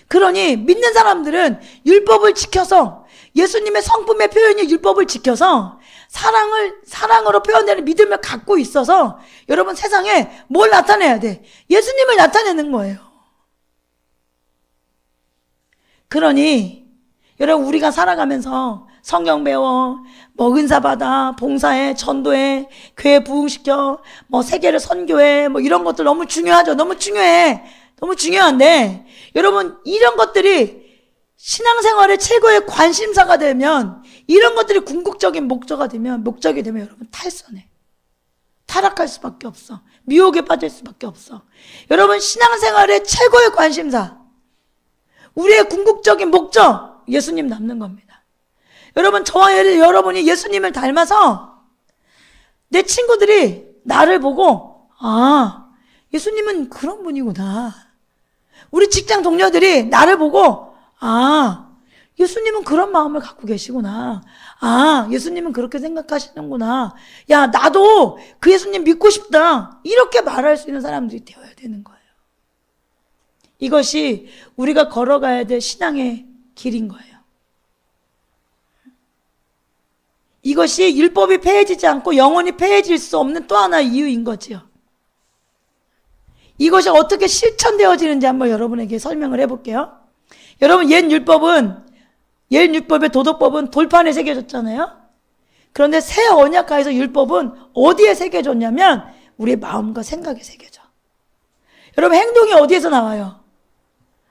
Speaker 1: 그러니 믿는 사람들은 율법을 지켜서 예수님의 성품의 표현이 율법을 지켜서 사랑으로 표현되는 믿음을 갖고 있어서 여러분 세상에 뭘 나타내야 돼? 예수님을 나타내는 거예요. 그러니 여러분, 우리가 살아가면서 성경 배워, 뭐 은사 받아, 봉사해, 전도해, 교회 부흥시켜, 뭐 세계를 선교해, 뭐 이런 것들 너무 중요하죠. 너무 중요해. 너무 중요한데 여러분, 이런 것들이 신앙생활의 최고의 관심사가 되면, 이런 것들이 궁극적인 목적이 되면 여러분 탈선해. 타락할 수밖에 없어. 미혹에 빠질 수밖에 없어. 여러분, 신앙생활의 최고의 관심사, 우리의 궁극적인 목적, 예수님 닮는 겁니다. 여러분, 저와 여러분이 예수님을 닮아서 내 친구들이 나를 보고, 아, 예수님은 그런 분이구나. 우리 직장 동료들이 나를 보고, 아, 예수님은 그런 마음을 갖고 계시구나. 아, 예수님은 그렇게 생각하시는구나. 야, 나도 그 예수님 믿고 싶다. 이렇게 말할 수 있는 사람들이 되어야 되는 거예요. 이것이 우리가 걸어가야 될 신앙의 길인 거예요. 이것이 율법이 폐해지지 않고 영원히 폐해질 수 없는 또 하나의 이유인 거지요. 이것이 어떻게 실천되어지는지 한번 여러분에게 설명을 해볼게요. 여러분, 옛 율법의 도덕법은 돌판에 새겨졌잖아요. 그런데 새 언약하에서 율법은 어디에 새겨졌냐면 우리의 마음과 생각에 새겨져. 여러분, 행동이 어디에서 나와요?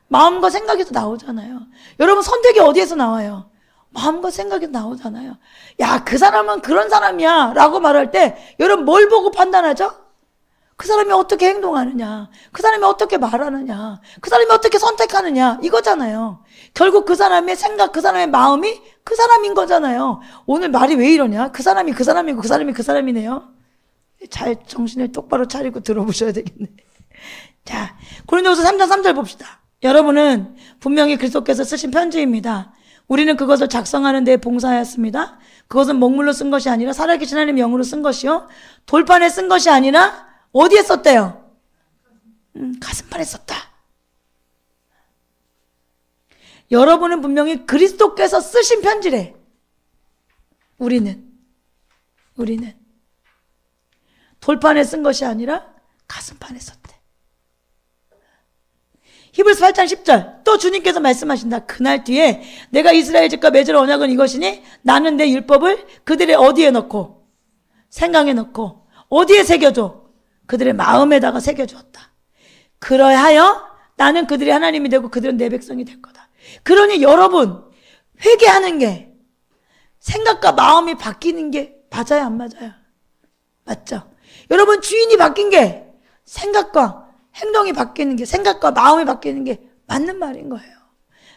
Speaker 1: 마음과 생각에서 나오잖아요. 여러분, 선택이 어디에서 나와요? 마음과 생각에서 나오잖아요. 야, 그 사람은 그런 사람이야 라고 말할 때 여러분, 뭘 보고 판단하죠? 그 사람이 어떻게 행동하느냐, 그 사람이 어떻게 말하느냐, 그 사람이 어떻게 선택하느냐, 이거잖아요. 결국 그 사람의 생각, 그 사람의 마음이 그 사람인 거잖아요. 오늘 말이 왜 이러냐? 그 사람이 그 사람이고 그 사람이 그 사람이네요. 잘 정신을 똑바로 차리고 들어보셔야 되겠네. 자, 고린도후서 3장 3절 봅시다. 여러분은 분명히 그리스도께서 쓰신 편지입니다. 우리는 그것을 작성하는 데 봉사하였습니다. 그것은 먹물로 쓴 것이 아니라 살아계신 하나님의 영으로 쓴 것이요, 돌판에 쓴 것이 아니라 어디에 썼대요? 가슴판에 썼다. 여러분은 분명히 그리스도께서 쓰신 편지래. 우리는 돌판에 쓴 것이 아니라 가슴판에 썼대. 히브리서 8장 10절 또 주님께서 말씀하신다. 그날 뒤에 내가 이스라엘 집과 맺을 언약은 이것이니 나는 내 율법을 그들의 어디에 넣고, 생각에 넣고, 어디에 새겨줘? 그들의 마음에다가 새겨주었다. 그러하여 나는 그들의 하나님이 되고 그들은 내 백성이 될 거다. 그러니 여러분, 회개하는 게, 생각과 마음이 바뀌는 게 맞아요, 안 맞아요? 맞죠? 여러분, 주인이 바뀐 게 생각과 행동이 바뀌는 게, 생각과 마음이 바뀌는 게 맞는 말인 거예요.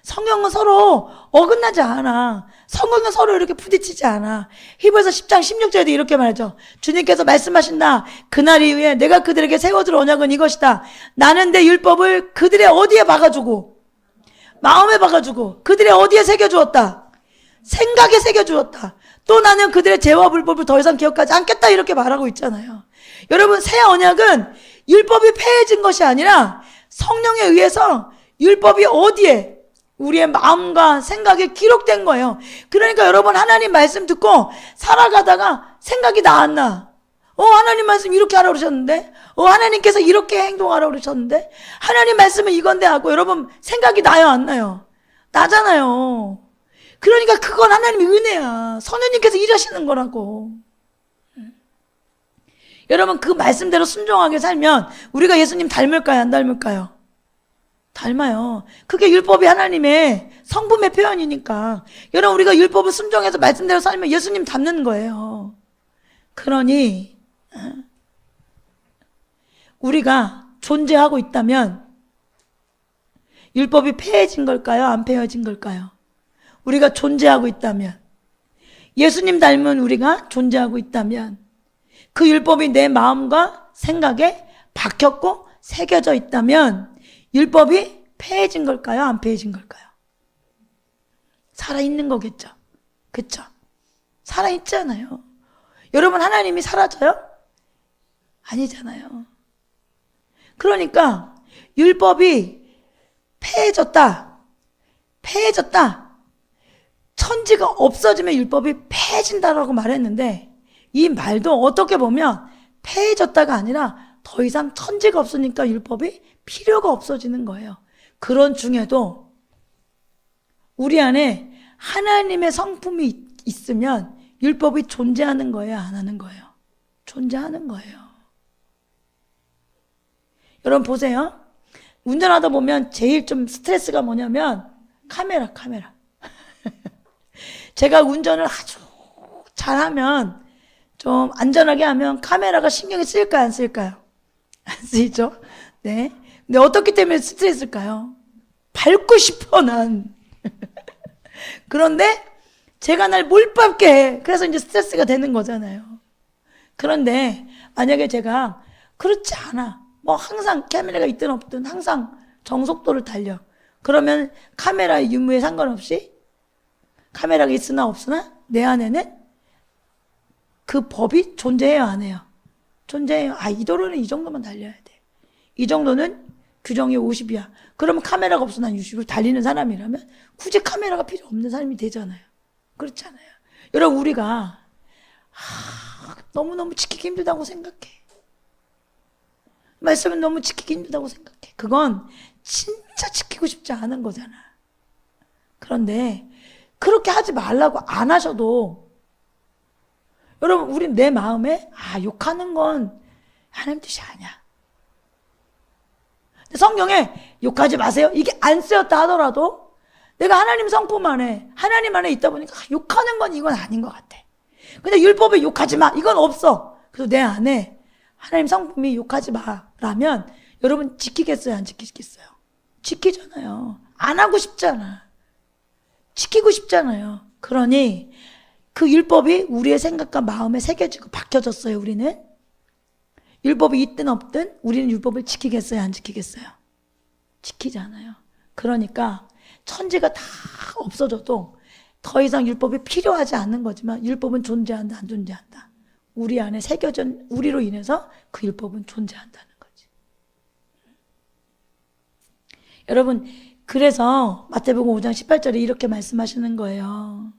Speaker 1: 성경은 서로 어긋나지 않아. 성경은 서로 이렇게 부딪히지 않아. 히브리서 10장 16절에도 이렇게 말하죠. 주님께서 말씀하신다. 그날 이후에 내가 그들에게 세워줄 언약은 이것이다. 나는 내 율법을 그들의 어디에 박아주고, 마음에 박아주고, 그들의 어디에 새겨주었다. 생각에 새겨주었다. 또 나는 그들의 죄와 불법을 더 이상 기억하지 않겠다. 이렇게 말하고 있잖아요. 여러분, 새 언약은 율법이 폐해진 것이 아니라 성령에 의해서 율법이 어디에, 우리의 마음과 생각에 기록된 거예요. 그러니까 여러분, 하나님 말씀 듣고 살아가다가 생각이 나 안 나? 하나님 말씀 이렇게 하라고 그러셨는데, 하나님께서 이렇게 행동하라고 그러셨는데, 하나님 말씀은 이건데 하고 여러분 생각이 나요, 안 나요? 나잖아요. 그러니까 그건 하나님의 은혜야. 성령님께서 일하시는 거라고. 여러분, 그 말씀대로 순종하게 살면 우리가 예수님 닮을까요, 안 닮을까요? 닮아요. 그게 율법이 하나님의 성품의 표현이니까. 여러분, 우리가 율법을 순종해서 말씀대로 살면 예수님 닮는 거예요. 그러니 우리가 존재하고 있다면 율법이 폐해진 걸까요, 안 폐해진 걸까요? 우리가 존재하고 있다면, 예수님 닮은 우리가 존재하고 있다면 그 율법이 내 마음과 생각에 박혔고 새겨져 있다면 율법이 폐해진 걸까요, 안 폐해진 걸까요? 살아있는 거겠죠. 그쵸? 살아있잖아요. 여러분, 하나님이 사라져요? 아니잖아요. 그러니까 율법이 폐해졌다. 천지가 없어지면 율법이 폐해진다라고 말했는데, 이 말도 어떻게 보면 폐해졌다가 아니라 더 이상 천지가 없으니까 율법이 필요가 없어지는 거예요. 그런 중에도 우리 안에 하나님의 성품이 있으면 율법이 존재하는 거예요, 안 하는 거예요? 존재하는 거예요. 여러분 보세요. 운전하다 보면 제일 좀 스트레스가 뭐냐면 카메라. 제가 운전을 아주 잘하면, 좀 안전하게 하면 카메라가 신경이 쓰일까요, 안 쓰일까요? 안 쓰이죠? 네. 근데 어떻기 때문에 스트레스일까요? 밟고 싶어, 난. 그런데 제가 날 못 밟게 해. 그래서 이제 스트레스가 되는 거잖아요. 그런데 만약에 제가 그렇지 않아. 뭐 항상 카메라가 있든 없든 항상 정속도를 달려. 그러면 카메라의 유무에 상관없이, 카메라가 있으나 없으나 내 안에는 그 법이 존재해요, 안 해요? 존재해요. 이 도로는 이 정도만 달려야 돼. 이 정도는 규정이 50이야. 그러면 카메라가 없어 난 60을 달리는 사람이라면 굳이 카메라가 필요 없는 사람이 되잖아요. 그렇잖아요. 여러분, 우리가 너무너무 지키기 힘들다고 생각해. 말씀은 너무 지키기 힘들다고 생각해. 그건 진짜 지키고 싶지 않은 거잖아. 그런데 그렇게 하지 말라고 안 하셔도, 여러분, 우린 내 마음에 욕하는 건 하나님 뜻이 아니야. 성경에 욕하지 마세요, 이게 안 쓰였다 하더라도 내가 하나님 성품 안에, 하나님 안에 있다 보니까 욕하는 건 이건 아닌 것 같아. 근데 율법에 욕하지 마, 이건 없어. 그래서 내 안에 하나님 성품이 욕하지 마라면 여러분 지키겠어요, 안 지키겠어요? 지키잖아요. 안 하고 싶잖아. 지키고 싶잖아요. 그러니 그 율법이 우리의 생각과 마음에 새겨지고 박혀졌어요. 우리는 율법이 있든 없든 우리는 율법을 지키겠어요, 안 지키겠어요? 지키잖아요. 그러니까 천지가 다 없어져도 더 이상 율법이 필요하지 않는 거지만 율법은 존재한다, 안 존재한다? 우리 안에 새겨진, 우리로 인해서 그 율법은 존재한다는 거지. 여러분, 그래서 마태복음 5장 18절에 이렇게 말씀하시는 거예요.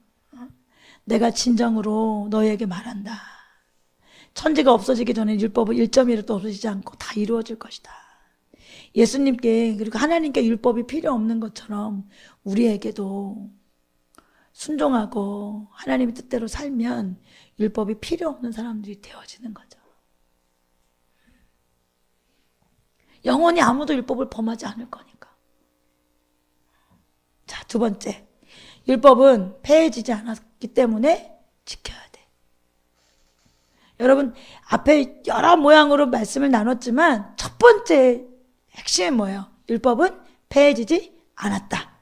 Speaker 1: 내가 진정으로 너희에게 말한다. 천지가 없어지기 전에 율법은 1.1도 없어지지 않고 다 이루어질 것이다. 예수님께, 그리고 하나님께 율법이 필요 없는 것처럼 우리에게도 순종하고 하나님의 뜻대로 살면 율법이 필요 없는 사람들이 되어지는 거죠. 영원히 아무도 율법을 범하지 않을 거니까. 자, 두 번째. 율법은 폐해지지 않았기 때문에 지켜야 돼. 여러분, 앞에 여러 모양으로 말씀을 나눴지만 첫 번째 핵심은 뭐예요? 율법은 폐해지지 않았다.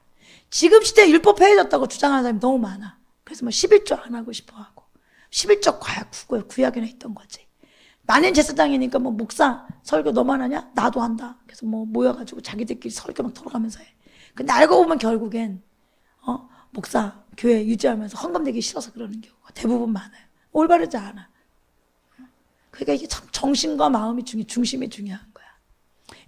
Speaker 1: 지금 시대에 율법 폐해졌다고 주장하는 사람이 너무 많아. 그래서 뭐 11조 안 하고 싶어 하고, 11조 구약에나 있던 거지. 나는 제사장이니까 뭐 목사 설교 너만 하냐? 나도 한다. 그래서 뭐 모여가지고 자기들끼리 설교 막 돌아가면서 해. 근데 알고 보면 결국엔 목사 교회 유지하면서 헌금 내기 싫어서 그러는 경우가 대부분 많아요. 올바르지 않아. 그러니까 이게 참 정신과 마음이 중심이 중요한 거야.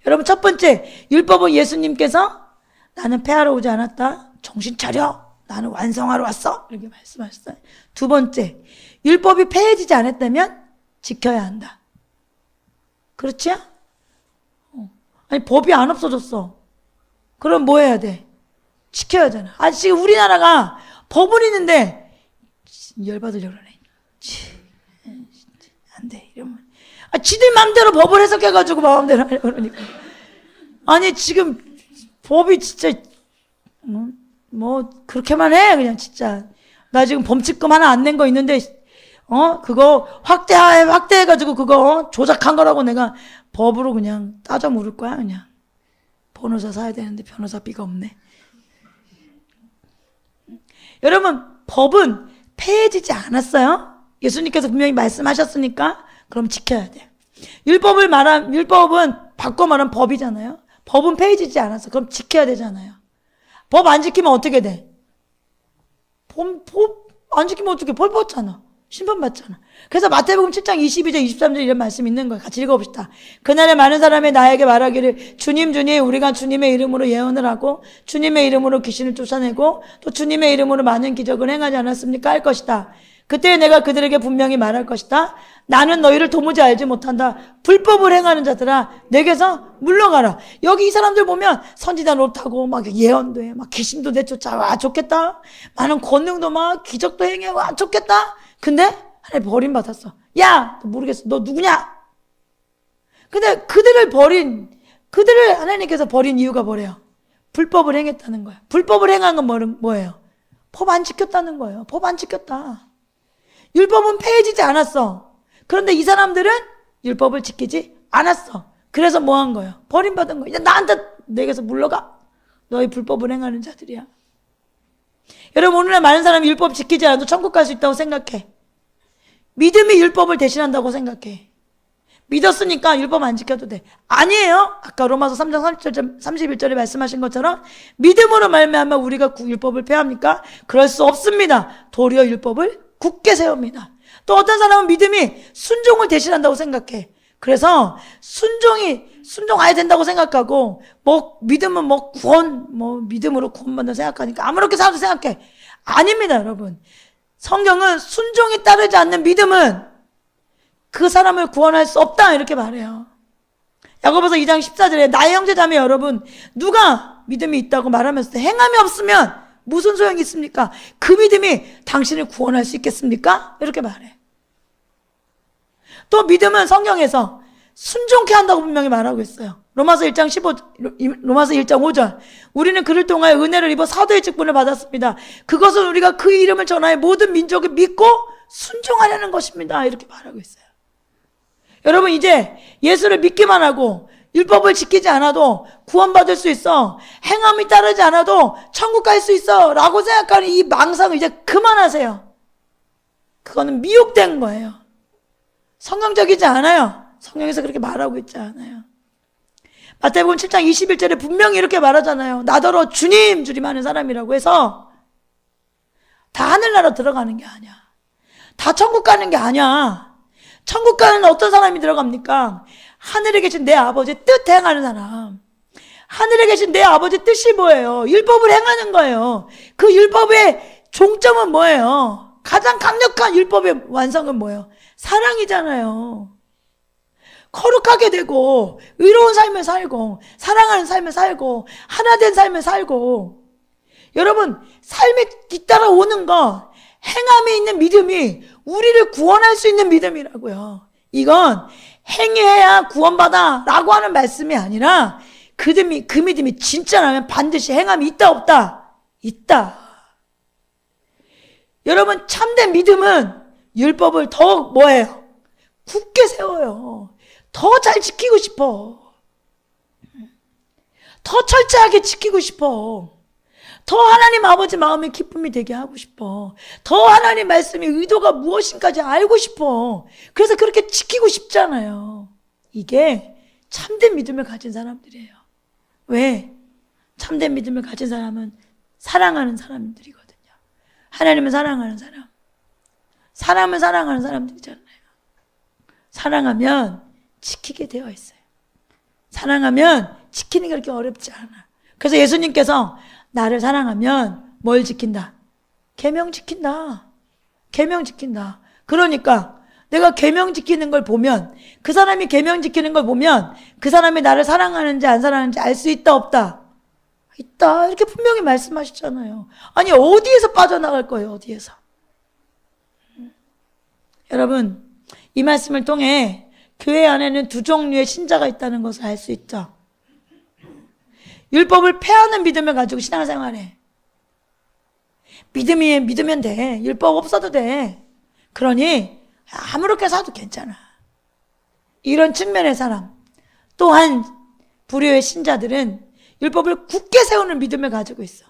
Speaker 1: 여러분, 첫 번째, 율법은 예수님께서 나는 폐하러 오지 않았다. 정신 차려. 나는 완성하러 왔어. 이렇게 말씀하셨어요. 두 번째, 율법이 폐해지지 않았다면 지켜야 한다. 그렇지? 아니, 법이 안 없어졌어. 그럼 뭐 해야 돼? 지켜야 하잖아. 지금 우리나라가 법은 있는데 열받으려고 그러네. 안 돼. 이러면 지들 마음대로 법을 해석해가지고 마음대로 하려고 그러니까. 아니, 지금 법이 진짜 뭐 그렇게만 해. 그냥 진짜 나 지금 범칙금 하나 안 낸 거 있는데 그거 확대해가지고 그거 조작한 거라고 내가 법으로 그냥 따져 물을 거야. 그냥 변호사 사야 되는데 변호사비가 없네. 여러분, 법은 폐해지지 않았어요. 예수님께서 분명히 말씀하셨으니까 그럼 지켜야 돼. 율법은 바꿔 말하면 법이잖아요. 법은 폐해지지 않았어. 그럼 지켜야 되잖아요. 법 안 지키면 어떻게 돼? 법 안 지키면 어떻게? 벌 받잖아. 심판받잖아. 그래서 마태복음 7장 22절 23절 이런 말씀이 있는 거예요. 같이 읽어봅시다. 그날에 많은 사람이 나에게 말하기를 주님 주님 우리가 주님의 이름으로 예언을 하고 주님의 이름으로 귀신을 쫓아내고 또 주님의 이름으로 많은 기적을 행하지 않았습니까? 할 것이다. 그때 내가 그들에게 분명히 말할 것이다. 나는 너희를 도무지 알지 못한다. 불법을 행하는 자들아, 내게서 물러가라. 여기 이 사람들 보면 선지자 노릇하고 막 예언도 해. 막 귀신도 내쫓아. 와, 좋겠다. 많은 권능도 막 기적도 행해. 와, 좋겠다. 근데 하나님 버림받았어. 야, 너 모르겠어. 너 누구냐? 근데 그들을 하나님께서 버린 이유가 뭐래요? 불법을 행했다는 거야. 불법을 행한 건 뭐예요? 법 안 지켰다는 거예요. 법 안 지켰다. 율법은 폐해지지 않았어. 그런데 이 사람들은 율법을 지키지 않았어. 그래서 뭐 한 거예요? 버림받은 거예요. 나한테 내게서 물러가. 너희 불법을 행하는 자들이야. 여러분, 오늘날 많은 사람이 율법 지키지 않아도 천국 갈 수 있다고 생각해. 믿음이 율법을 대신한다고 생각해. 믿었으니까 율법 안 지켜도 돼. 아니에요. 아까 로마서 3장 31절에 말씀하신 것처럼 믿음으로 말미암아 우리가 율법을 폐합니까? 그럴 수 없습니다. 도리어 율법을 굳게 세웁니다. 또 어떤 사람은 믿음이 순종을 대신한다고 생각해. 그래서 순종해야 된다고 생각하고, 믿음은 믿음으로 구원받는다 생각하니까 아무렇게 살아도 생각해. 아닙니다, 여러분. 성경은 순종이 따르지 않는 믿음은 그 사람을 구원할 수 없다, 이렇게 말해요. 야고보서 2장 14절에 나의 형제자매 여러분, 누가 믿음이 있다고 말하면서 행함이 없으면 무슨 소용이 있습니까? 그 믿음이 당신을 구원할 수 있겠습니까? 이렇게 말해. 또 믿음은 성경에서 순종케 한다고 분명히 말하고 있어요. 로마서 1장 5절. 우리는 그를 통하여 은혜를 입어 사도의 직분을 받았습니다. 그것은 우리가 그 이름을 전하여 모든 민족이 믿고 순종하려는 것입니다. 이렇게 말하고 있어요. 여러분, 이제 예수를 믿기만 하고 율법을 지키지 않아도 구원받을 수 있어. 행함이 따르지 않아도 천국 갈 수 있어. 라고 생각하는 이 망상을 이제 그만하세요. 그거는 미혹된 거예요. 성경적이지 않아요. 성경에서 그렇게 말하고 있지 않아요. 마태복음 7장 21절에 분명히 이렇게 말하잖아요. 나더러 주님 하는 사람이라고 해서 다 하늘나라 들어가는 게 아니야. 다 천국 가는 게 아니야. 천국 가는 어떤 사람이 들어갑니까? 하늘에 계신 내 아버지의 뜻 행하는 사람. 하늘에 계신 내 아버지의 뜻이 뭐예요? 율법을 행하는 거예요. 그 율법의 종점은 뭐예요? 가장 강력한 율법의 완성은 뭐예요? 사랑이잖아요. 거룩하게 되고 의로운 삶을 살고 사랑하는 삶을 살고 하나된 삶을 살고. 여러분, 삶에 뒤따라오는 거, 행함이 있는 믿음이 우리를 구원할 수 있는 믿음이라고요. 이건 행해야 구원받아 라고 하는 말씀이 아니라 그 믿음이 진짜라면 반드시 행함이 있다 없다? 있다. 여러분, 참된 믿음은 율법을 더 뭐예요? 굳게 세워요. 더 잘 지키고 싶어. 더 철저하게 지키고 싶어. 더 하나님 아버지 마음의 기쁨이 되게 하고 싶어. 더 하나님 말씀의 의도가 무엇인가지 알고 싶어. 그래서 그렇게 지키고 싶잖아요. 이게 참된 믿음을 가진 사람들이에요. 왜? 참된 믿음을 가진 사람은 사랑하는 사람들이거든요. 하나님을 사랑하는 사람. 사람을 사랑하는 사람들이잖아요. 사랑하면 지키게 되어 있어요. 사랑하면 지키는 게 그렇게 어렵지 않아. 그래서 예수님께서 나를 사랑하면 뭘 지킨다? 계명 지킨다. 계명 지킨다. 그러니까 내가 계명 지키는 걸 보면, 그 사람이 계명 지키는 걸 보면 그 사람이 나를 사랑하는지 안 사랑하는지 알 수 있다 없다? 있다. 이렇게 분명히 말씀하셨잖아요. 아니, 어디에서 빠져나갈 거예요? 어디에서? 여러분, 이 말씀을 통해 교회 안에는 두 종류의 신자가 있다는 것을 알 수 있죠. 율법을 폐하는 믿음을 가지고 신앙생활해. 믿으면 돼. 율법 없어도 돼. 그러니 아무렇게 사도 괜찮아. 이런 측면의 사람. 또한 불효의 신자들은 율법을 굳게 세우는 믿음을 가지고 있어.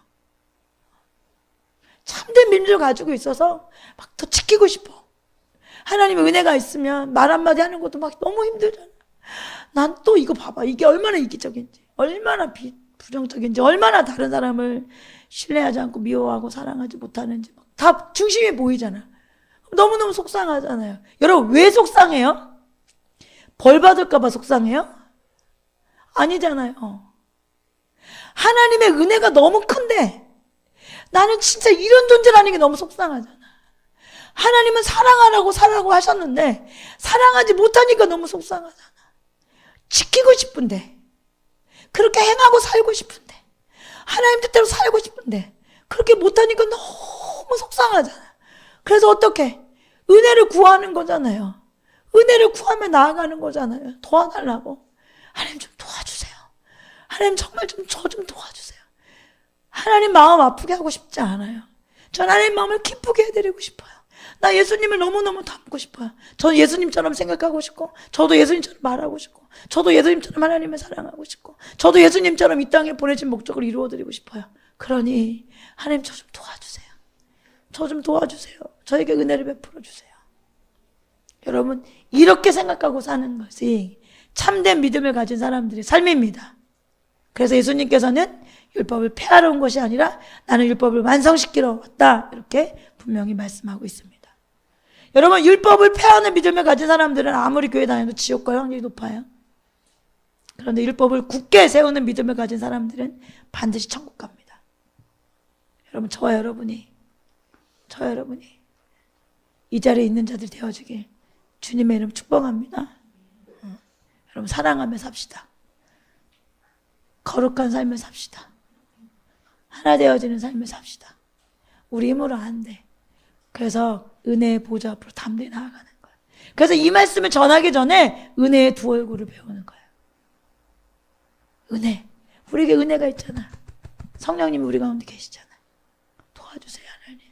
Speaker 1: 참된 믿음을 가지고 있어서 막 더 지키고 싶어. 하나님의 은혜가 있으면 말 한마디 하는 것도 막 너무 힘들잖아. 난 또 이거 봐봐. 이게 얼마나 이기적인지, 얼마나 부정적인지, 얼마나 다른 사람을 신뢰하지 않고 미워하고 사랑하지 못하는지 다 중심이 보이잖아. 너무너무 속상하잖아요. 여러분, 왜 속상해요? 벌 받을까 봐 속상해요? 아니잖아요. 하나님의 은혜가 너무 큰데 나는 진짜 이런 존재라는 게 너무 속상하잖아. 하나님은 사랑하라고 하셨는데 사랑하지 못하니까 너무 속상하잖아. 지키고 싶은데 그렇게 행하고 살고 싶은데, 하나님 뜻대로 살고 싶은데 그렇게 못하니까 너무 속상하잖아요. 그래서 어떻게? 은혜를 구하는 거잖아요. 은혜를 구하며 나아가는 거잖아요. 도와달라고. 하나님 좀 도와주세요. 하나님 정말 저 좀 도와주세요. 하나님 마음 아프게 하고 싶지 않아요. 전 하나님 마음을 기쁘게 해드리고 싶어요. 나 예수님을 너무너무 닮고 싶어요. 저는 예수님처럼 생각하고 싶고, 저도 예수님처럼 말하고 싶고, 저도 예수님처럼 하나님을 사랑하고 싶고, 저도 예수님처럼 이 땅에 보내신 목적을 이루어드리고 싶어요. 그러니 하나님 저 좀 도와주세요. 저 좀 도와주세요. 저에게 은혜를 베풀어 주세요. 여러분, 이렇게 생각하고 사는 것이 참된 믿음을 가진 사람들의 삶입니다. 그래서 예수님께서는 율법을 폐하러 온 것이 아니라 나는 율법을 완성시키러 왔다, 이렇게 분명히 말씀하고 있습니다. 여러분, 율법을 폐하는 믿음을 가진 사람들은 아무리 교회 다녀도 지옥 갈 확률이 높아요. 그런데 율법을 굳게 세우는 믿음을 가진 사람들은 반드시 천국 갑니다. 여러분, 저와 여러분이 이 자리에 있는 자들이 되어주길 주님의 이름 축복합니다. 여러분, 사랑하며 삽시다. 거룩한 삶을 삽시다. 하나 되어지는 삶을 삽시다. 우리 힘으로 안 돼. 그래서 은혜의 보좌 앞으로 담대히 나아가는 거예요. 그래서 이 말씀을 전하기 전에 은혜의 두 얼굴을 배우는 거예요. 은혜. 우리에게 은혜가 있잖아. 성령님이 우리 가운데 계시잖아. 도와주세요, 하나님.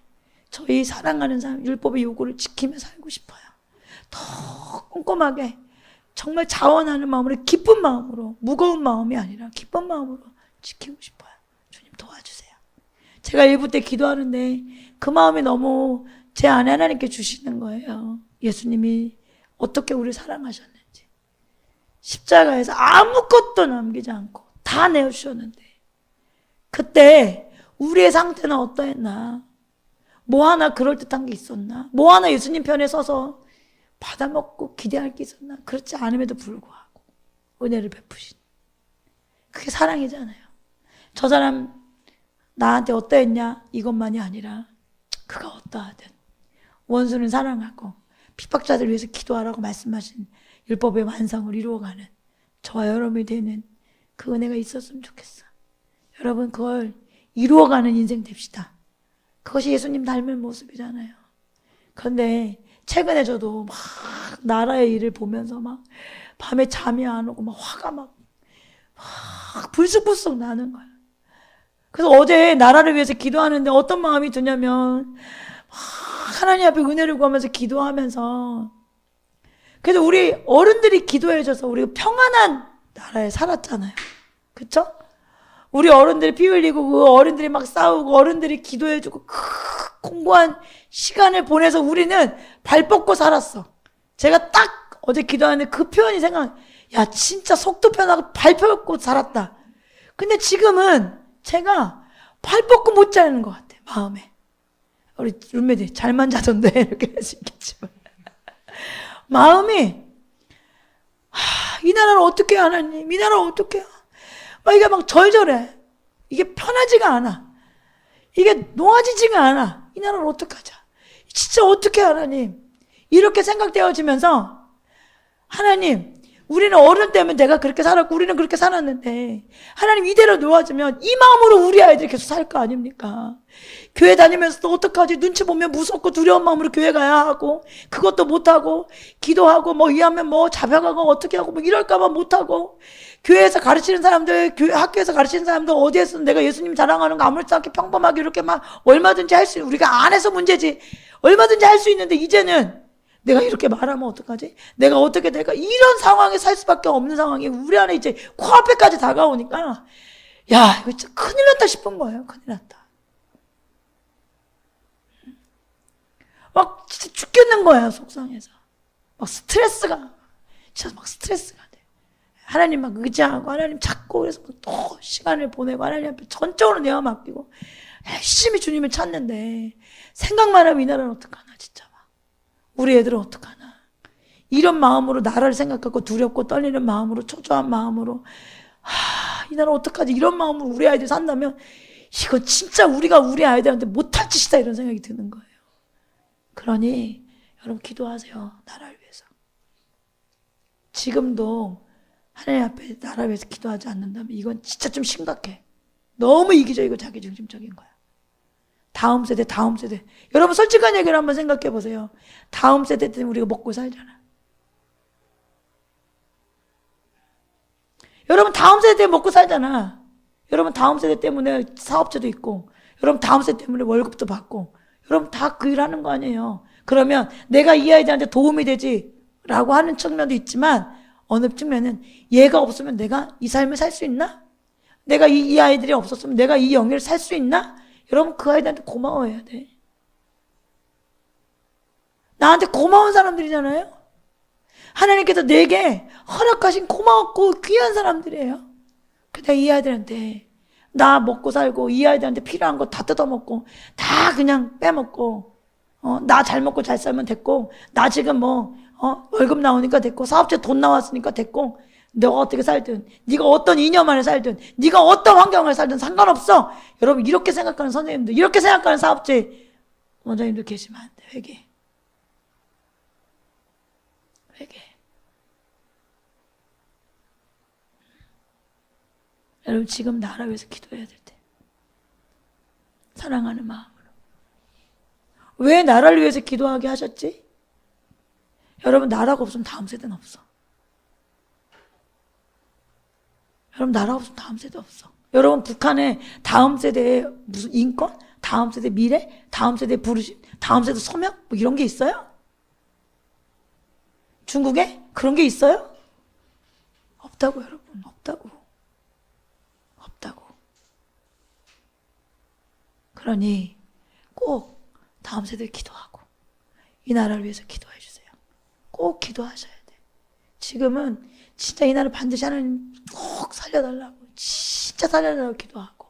Speaker 1: 저희 사랑하는 사람, 율법의 요구를 지키며 살고 싶어요. 더 꼼꼼하게, 정말 자원하는 마음으로, 기쁜 마음으로, 무거운 마음이 아니라 기쁜 마음으로 지키고 싶어요. 주님 도와주세요. 제가 일부 때 기도하는데 그 마음이 너무 제 안에 하나님께 주시는 거예요. 예수님이 어떻게 우리를 사랑하셨는지. 십자가에서 아무것도 남기지 않고 다 내어주셨는데, 그때 우리의 상태는 어떠했나? 뭐 하나 그럴듯한 게 있었나? 뭐 하나 예수님 편에 서서 받아먹고 기대할 게 있었나? 그렇지 않음에도 불구하고 은혜를 베푸신, 그게 사랑이잖아요. 저 사람 나한테 어떠했냐? 이것만이 아니라 그가 어떠하든 원수는 사랑하고 핍박자들 위해서 기도하라고 말씀하신 율법의 완성을 이루어가는 저와 여러분이 되는 그 은혜가 있었으면 좋겠어. 여러분, 그걸 이루어가는 인생 됩시다. 그것이 예수님 닮은 모습이잖아요. 그런데 최근에 저도 막 나라의 일을 보면서 막 밤에 잠이 안 오고 막 화가 막 불쑥불쑥 나는 거예요. 그래서 어제 나라를 위해서 기도하는데 어떤 마음이 드냐면, 하나님 앞에 은혜를 구하면서 기도하면서, 그래서 우리 어른들이 기도해줘서 우리가 평안한 나라에 살았잖아요. 그쵸? 우리 어른들이 피 흘리고 그 어른들이 막 싸우고 어른들이 기도해주고 공고한 시간을 보내서 우리는 발 뻗고 살았어. 제가 딱 어제 기도하는데 그 표현이 야, 진짜 속도 편하고 발 뻗고 살았다. 근데 지금은 제가 발 뻗고 못 자는 것 같아, 마음에. 우리 룸메들 잘만 자던데 이렇게 할 수 있겠지만 마음이, 이 나라를 어떻게 하나님, 이 나라를 어떻게 막 이게 막 절절해. 이게 편하지가 않아. 이게 놓아지지가 않아. 이 나라를 어떻게 하자, 진짜 어떻게 하나님, 이렇게 생각되어지면서, 하나님, 우리는 어른 때문에 내가 그렇게 살았고 우리는 그렇게 살았는데 하나님 이대로 놓아주면 이 마음으로 우리 아이들이 계속 살 거 아닙니까? 교회 다니면서도 어떡하지? 눈치 보면 무섭고 두려운 마음으로 교회 가야 하고, 그것도 못하고, 기도하고 뭐 위하면 뭐 잡혀가고 어떻게 하고 뭐 이럴까봐 못하고, 교회에서 가르치는 사람들, 학교에서 가르치는 사람들, 어디에서 내가 예수님 자랑하는 거 아무렇지 않게 평범하게 이렇게 막 얼마든지 할 수, 우리가 안 해서 문제지 얼마든지 할 수 있는데, 이제는 내가 이렇게 말하면 어떡하지? 내가 어떻게 될까? 이런 상황에 살 수밖에 없는 상황이 우리 안에 이제 코앞에까지 다가오니까, 야, 이거 진짜 큰일 났다 싶은 거예요. 큰일 났다. 막 진짜 죽겠는 거예요, 속상해서. 막 스트레스가, 진짜 막 스트레스가 돼. 하나님 막 의지하고, 하나님 찾고, 그래서 또 시간을 보내고, 하나님 앞에 전적으로 내어 맡기고, 열심히 주님을 찾는데, 생각만 하면 이 나라는 어떡하나, 진짜 막. 우리 애들은 어떡하나. 이런 마음으로 나라를 생각하고 두렵고 떨리는 마음으로, 초조한 마음으로, 이 나라 어떡하지? 이런 마음으로 우리 아이들 산다면, 이거 진짜 우리가 우리 아이들한테 못할 짓이다, 이런 생각이 드는 거예요. 그러니 여러분 기도하세요. 나라를 위해서. 지금도 하나님 앞에 나라 위해서 기도하지 않는다면 이건 진짜 좀 심각해. 너무 이기적이고 자기중심적인 거야. 다음 세대. 여러분 솔직한 얘기를 한번 생각해 보세요. 다음 세대 때문에 우리가 먹고 살잖아. 여러분 다음 세대 때문에 먹고 살잖아. 여러분 다음 세대 때문에 사업체도 있고, 여러분 다음 세대 때문에 월급도 받고, 여러분 다 그 일 하는 거 아니에요. 그러면 내가 이 아이들한테 도움이 되지 라고 하는 측면도 있지만, 어느 측면은 얘가 없으면 내가 이 삶을 살 수 있나? 내가 이 아이들이 없었으면 내가 이 영예를 살 수 있나? 여러분 그 아이들한테 고마워해야 돼. 나한테 고마운 사람들이잖아요. 하나님께서 내게 허락하신 고마웠고 귀한 사람들이에요. 근데 이 아이들한테 나 먹고 살고 이 아이들한테 필요한 거 다 뜯어먹고 다 그냥 빼먹고 나 잘 먹고 잘 살면 됐고, 나 지금 월급 나오니까 됐고, 사업체 돈 나왔으니까 됐고, 너가 어떻게 살든, 네가 어떤 이념 안에 살든, 네가 어떤 환경을 살든 상관없어. 여러분 이렇게 생각하는 선생님들, 이렇게 생각하는 사업체 원장님들 계시면 안 돼. 회개. 여러분 지금 나라 위해서 기도해야 될 때, 사랑하는 마음으로. 왜 나라를 위해서 기도하게 하셨지? 여러분 나라가 없으면 다음 세대는 없어. 여러분 나라가 없으면 다음 세대 없어. 여러분 북한에 다음 세대의 무슨 인권? 다음 세대 미래? 다음 세대 부르심? 다음 세대 소명? 뭐 이런 게 있어요? 중국에? 그런 게 있어요? 없다고 여러분. 없다고. 그러니 꼭 다음 세대 기도하고 이 나라를 위해서 기도해 주세요. 꼭 기도하셔야 돼. 지금은 진짜 이 나라 반드시 하나님 꼭 살려달라고, 진짜 살려달라고 기도하고.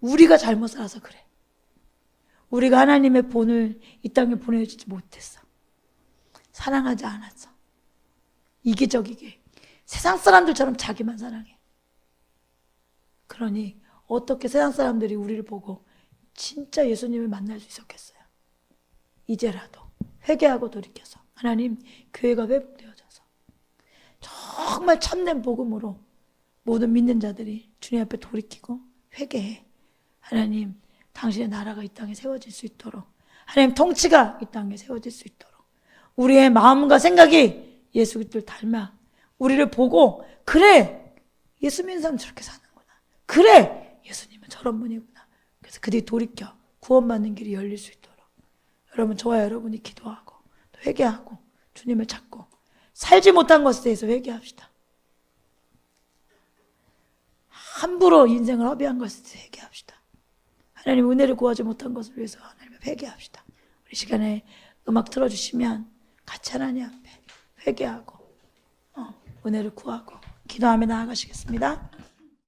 Speaker 1: 우리가 잘못 살아서 그래. 우리가 하나님의 본을 이 땅에 보내주지 못했어. 사랑하지 않았어. 이기적이게 세상 사람들처럼 자기만 사랑해. 그러니 어떻게 세상 사람들이 우리를 보고 진짜 예수님을 만날 수 있었겠어요? 이제라도 회개하고 돌이켜서 하나님, 교회가 회복되어져서 정말 참된 복음으로 모든 믿는 자들이 주님 앞에 돌이키고 회개해. 하나님, 당신의 나라가 이 땅에 세워질 수 있도록, 하나님 통치가 이 땅에 세워질 수 있도록 우리의 마음과 생각이 예수 그리스도를 닮아 우리를 보고, 그래, 예수 믿는 사람 저렇게 사는구나, 그래, 예수님은 저런 분이구나. 그래서 그들이 돌이켜 구원받는 길이 열릴 수 있도록 여러분, 저와 여러분이 기도하고 또 회개하고 주님을 찾고 살지 못한 것에 대해서 회개합시다. 함부로 인생을 허비한 것에 대해서 회개합시다. 하나님 은혜를 구하지 못한 것을 위해서 하나님을 회개합시다. 우리 시간에 음악 틀어주시면 같이 하나님 앞에 회개하고 은혜를 구하고 기도하며 나아가시겠습니다.